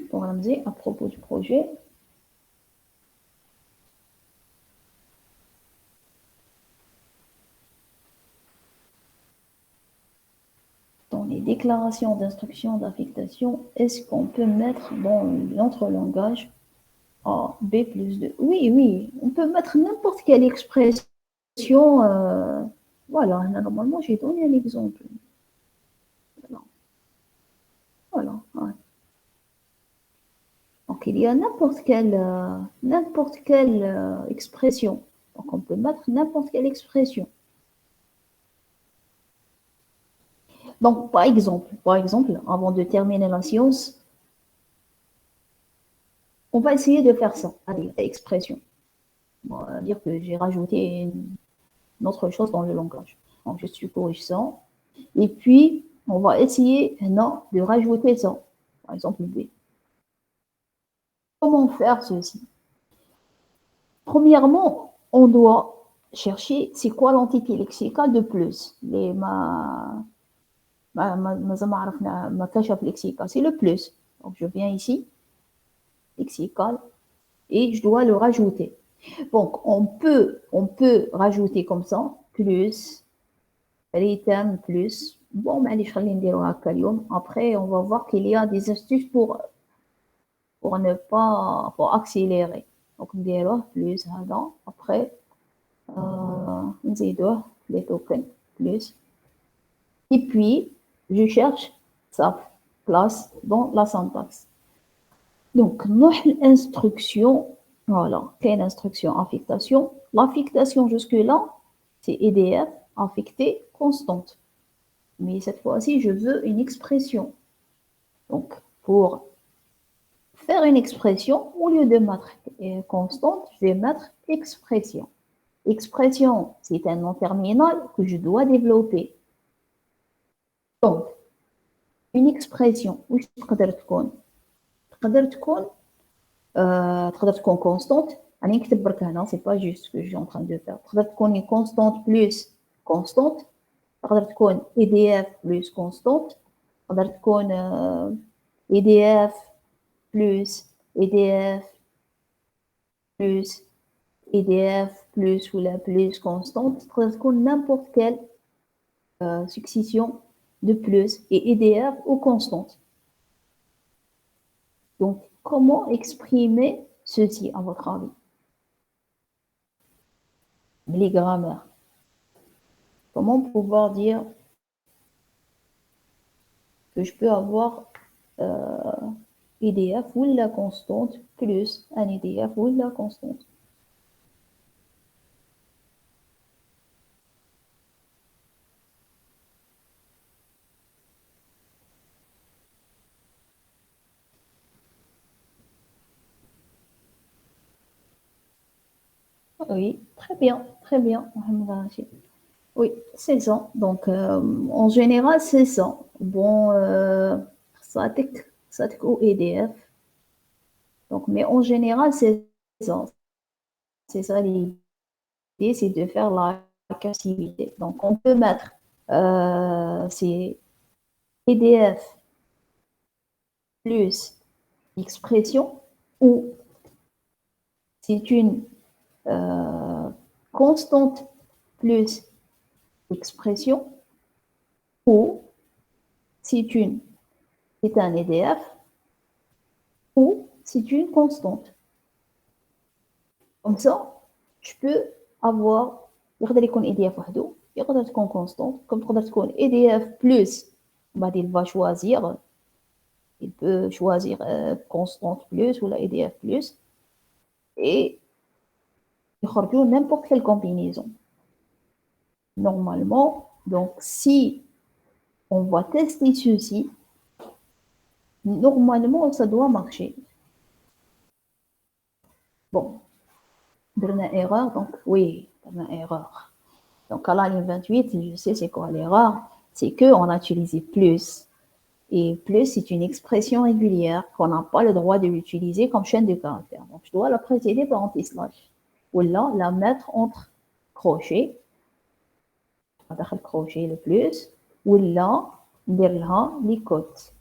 Pour Ramsey, à propos du projet, dans les déclarations d'instruction d'affectation, est-ce qu'on peut mettre dans notre langage A, B plus 2? Oui, oui, on peut mettre n'importe quelle expression. Voilà, normalement, j'ai donné un exemple. Voilà. Ouais. Donc, il y a n'importe quelle expression. Donc, on peut mettre n'importe quelle expression. Donc, par exemple, avant de terminer la science, on va essayer de faire ça, avec expression. On va dire que j'ai rajouté une autre chose dans le langage. Donc, je suis corrige ça. Et puis, on va essayer maintenant de rajouter ça. Par exemple, B. Comment faire ceci? Premièrement, on doit chercher c'est quoi l'entité lexicale de plus. C'est le plus. Donc, je viens ici, lexical, et je dois le rajouter. Donc, on peut rajouter comme ça, plus, written, plus. Bon, mais après, on va voir qu'il y a des astuces pour ne pas, pour accélérer. Donc, on dirait plus, après, les tokens, plus. Et puis, je cherche sa place dans la syntaxe. Donc, notre instruction, voilà, quelle instruction? Affectation. L'affectation jusque-là, c'est EDF, affecté, constante. Mais cette fois-ci, je veux une expression. Donc, pour faire une expression, au lieu de mettre constante, je vais mettre expression. Expression, c'est un nom terminal que je dois développer. Donc, une expression, واش تقدر تكون؟ تقدر تكون constante. راني نكتب برك هنا, c'est pas juste ce que je suis en train de faire. تقدر تكون une constante plus constante. تقدر تكون EDF plus constante. تقدر تكون EDF plus EDF plus EDF plus ou la plus constante. تقدر تكون n'importe quelle succession de plus et EDF ou constante. Donc, comment exprimer ceci à votre avis? Les grammaires. Comment pouvoir dire que je peux avoir EDF ou la constante plus un EDF ou la constante? Oui, très bien, oui, c'est ça. Donc, en général, c'est ça. Bon, static ou EDF. Donc, mais en général, c'est ça. C'est ça l'idée, c'est de faire la cassivité. Donc, on peut mettre c'est EDF plus expression ou c'est une constante plus expression ou c'est un EDF ou c'est une constante. Comme ça, tu peux avoir يقدر يكون EDF وحده يقدر تكون constante comme تقدر تكون EDF plus بعد il va choisir il peut choisir constante plus ou la EDF plus et يخرجوا n'importe quelle combinaison. Normalement, donc si on va tester ceci, normalement ça doit marcher. Bon, درنا erreur, donc oui, درنا erreur. Donc à la ligne 28, je sais c'est quoi l'erreur, c'est qu'on a utilisé plus. Et plus, c'est une expression régulière qu'on n'a pas le droit de l'utiliser comme chaîne de caractères. Donc je dois la précéder par anti-slash. Ou là, la mettre entre crochets. ندخل crochet le plus. Ou là, ندير لها les côtes.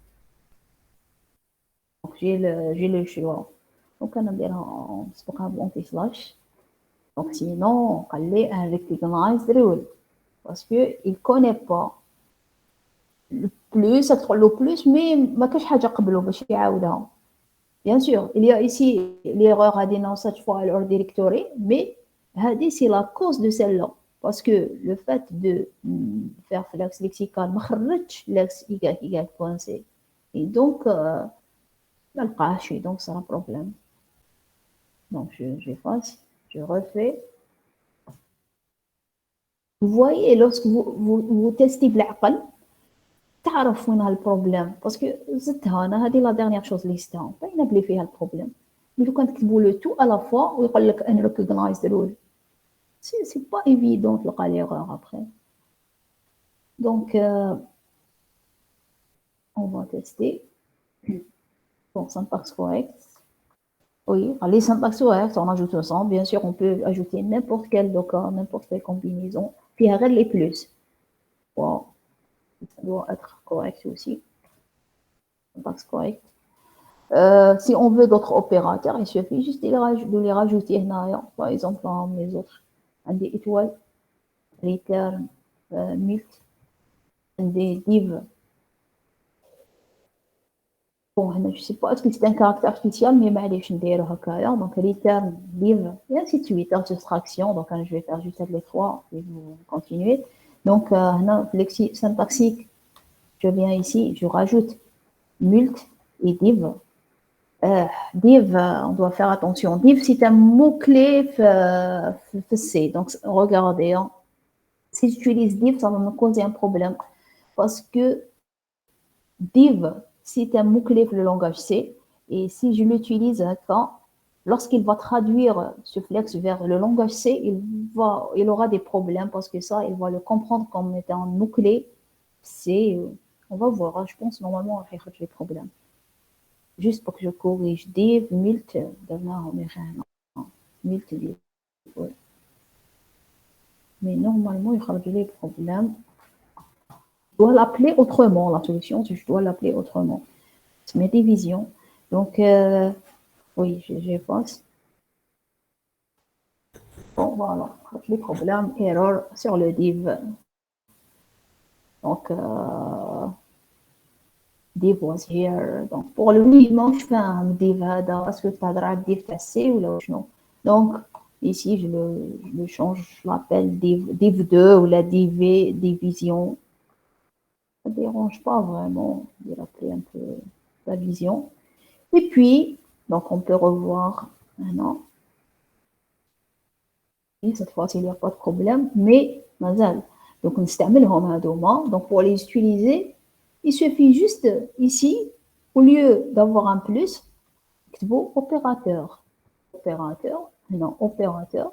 Donc j'ai le choix. Donc أنا نديرها نسبقها بانتي-slash. Donc sinon, on va un recognized rule. Parce qu'il ne connaît pas le plus, le plus, mais ما كاش حاجة قبله باش يعاودها. Bien sûr, il y a ici l'erreur à dénoncer cette fois à l'ordre directory, mais c'est la cause de celle-là. Parce que le fait de faire flex lexical, lex y coincé. Et donc, donc c'est un problème. Donc, j'efface, je refais. Vous voyez, lorsque vous testez بالعقل, تعرف وين البروبليم باسكو زدتها انا هذه لا ديرنيير شوز اللي زدتها باينه بلي فيها البروبليم مي لو كان تكتبوا لو تو الا فوا ويقول لك ان ريكوغنايز رول سي با ايفيدون تلقى ليغور ابري دونك on va tester bon syntaxe correct oui les syntaxes correctes on ajoute le sang bien sûr on peut ajouter n'importe quel docker n'importe quelle combinaison فيها غير les plus wow. Ça doit être correct aussi syntaxe correct. Si on veut d'autres opérateurs, il suffit juste de les rajouter. Par exemple, dans les autres, des étoiles, return, mult, des div. Bon, je ne sais pas est-ce que c'est un caractère spécial, mais je vais faire donc return, div, et ainsi de suite, abstraction. Donc, je vais faire juste avec les trois et vous continuez. Donc, syntaxique, je viens ici, je rajoute mult et div. Div, on doit faire attention. Div, c'est un mot-clé C. Donc, regardez, hein. Si j'utilise div, ça va me causer un problème. Parce que div, c'est un mot-clé pour le langage C. Et si je l'utilise lorsqu'il va traduire ce flex vers le langage C, il aura des problèmes parce que ça, il va le comprendre comme étant un mot-clé C. On va voir, hein. Je pense normalement, on va faire des problèmes. Juste pour que je corrige div, mult, mult div. Ouais. Mais normalement, il y aura des problèmes. Je dois l'appeler autrement, la solution, je dois l'appeler autrement. C'est mes divisions. Donc, oui, j'efface. Bon, voilà, les problèmes, erreur sur le div. Donc, div was here. Donc, pour lui, je fais un div هذا. Est-ce que tu as div tassé ou là, non? Donc, ici, je le change, je l'appelle div 2 ou la division. Ça ne dérange pas vraiment de l'appeler un peu la vision. Et puis, donc, on peut revoir maintenant. Et cette fois-ci, il n'y a pas de problème, mais mazal. Donc, on s'termine donc, pour les utiliser, il suffit juste ici, au lieu d'avoir un plus, opérateur. Opérateur, non, opérateur.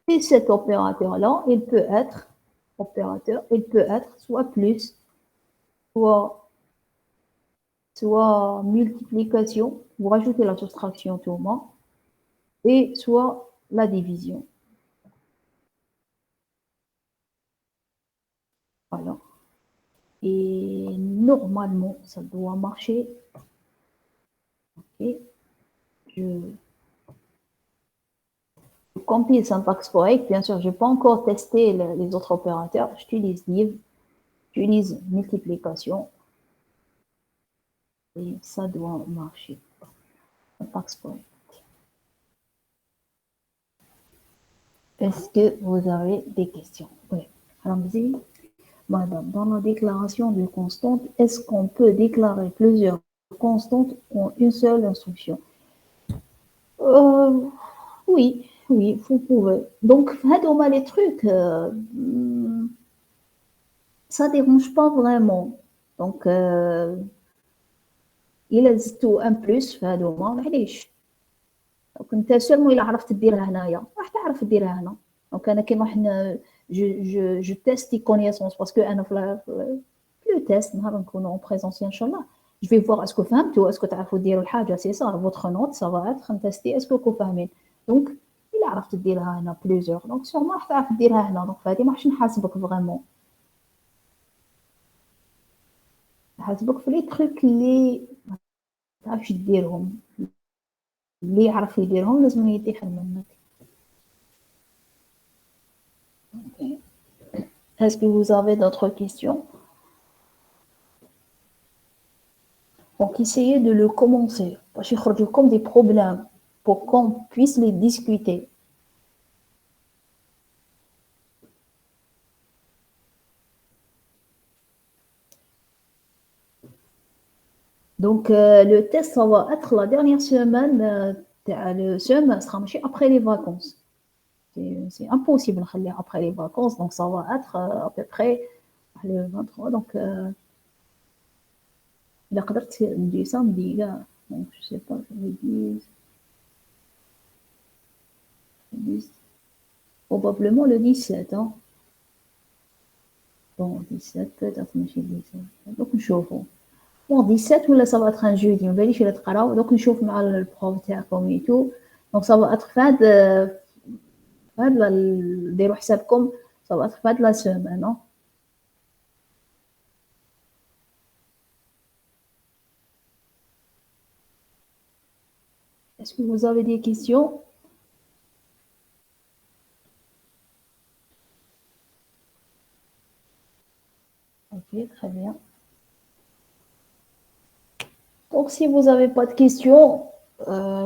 Et cet opérateur-là, il peut être opérateur, il peut être soit plus, soit multiplication, vous rajoutez la soustraction tout le monde, et soit la division. Voilà. Et normalement, ça doit marcher. Ok. Je compile syntaxe correct. Bien sûr, je n'ai pas encore testé les autres opérateurs. J'utilise div, j'utilise multiplication. Et ça doit marcher. PaxPoint. Est-ce que vous avez des questions? Oui. Ramzi, madame, dans la déclaration de constante, est-ce qu'on peut déclarer plusieurs constantes en une seule instruction? Oui, oui, vous pouvez. Donc, les trucs, ça ne dérange pas vraiment. Donc, il existe un plus في هذوما معليش. دونك انت سولمون الا عرفت ديرها هنايا راح تعرف ديرها هنا. دونك انا كي نروح جو تيست دي كونيسونس باسكو انا في لو تيست نهار نكونوا اون بريزونسيال ان شاء الله جو في فوار اسكو فهمتوا اسكو تعرفوا ديروا الحاجه سي صار فوتر نوت سا فا اتر نتيستي اسكو كو فاهمين. دونك الا عرفت ديرها هنا بليزيور دونك سيغمون راح تعرف ديرها هنا. دونك فهادي ما راحش نحاسبك فريمون نحاسبك في لي تروك اللي ما تعرفش ديرهم اللي يعرف يديرهم لازم يتيخل منك. Okay. Est-ce que vous avez d'autres questions? Donc, essayez de le commencer. Parce qu'il y a comme des problèmes pour qu'on puisse les discuter. Donc, le test, ça va être la dernière semaine. Le semaine sera après les vacances. C'est impossible après les vacances. Donc, ça va être à peu près le 23. Donc, إذا قدرت ندي samedi là, donc je sais pas, le 10, probablement le 17, hein. Bon, 17 peut-être ماشي 17. Donc نشوفوا. Bon 17 ولا ça va être un jeudi, ما باليش إلا تقراو. Donc نشوف مع البروف تاعكم et tout. Donc ça va être فهاد ديروا حسابكم ça va être فهاد la semaine, hein. Est-ce que vous avez des questions? Ok, très bien. Donc, si vous n'avez pas de questions,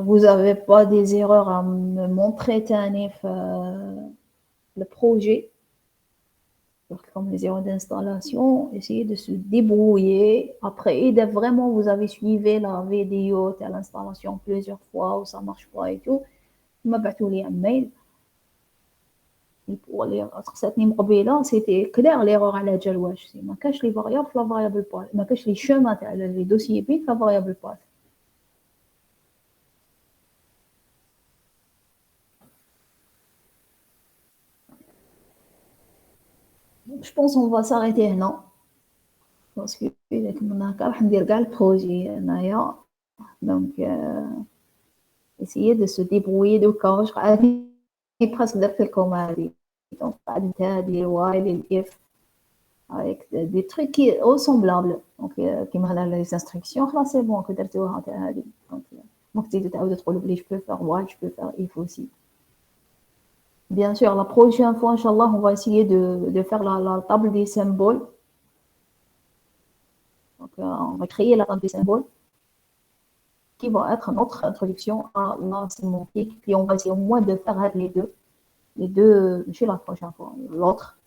vous n'avez pas des erreurs à me montrer, Tanif, le projet, comme les erreurs d'installation, essayez de se débrouiller. Après, et vraiment vous avez suivi la vidéo de l'installation plusieurs fois ou ça ne marche pas et tout, m'envoyez un mail. Et pour les cette numéro-là, c'était clair l'erreur à la Jalwash. C'est ma cache les variables, la variable path. Ma cache les chemins, les dossiers bits, la variable path. Je pense qu'on va s'arrêter là. Parce que on a qu'à dire le projet. Donc, essayez de se débrouiller de quand je presque de faire comme donc des while, des if avec des trucs qui semblables. Donc, qui m'ont les instructions, là c'est bon que tu donc tu as trop je peux faire while, je peux faire if aussi. Bien sûr, la prochaine fois, Inch'Allah, on va essayer de faire la table des symboles. Donc, on va créer la table des symboles qui va être notre introduction à la sémantique. Puis, on va essayer au moins de faire les deux, je la prochaine fois, l'autre,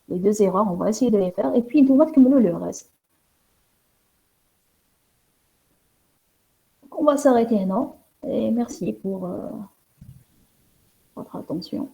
les deux erreurs, on va essayer de les faire. Et puis, on va cumuler le reste. Donc, on va s'arrêter, non? Et merci pour votre attention.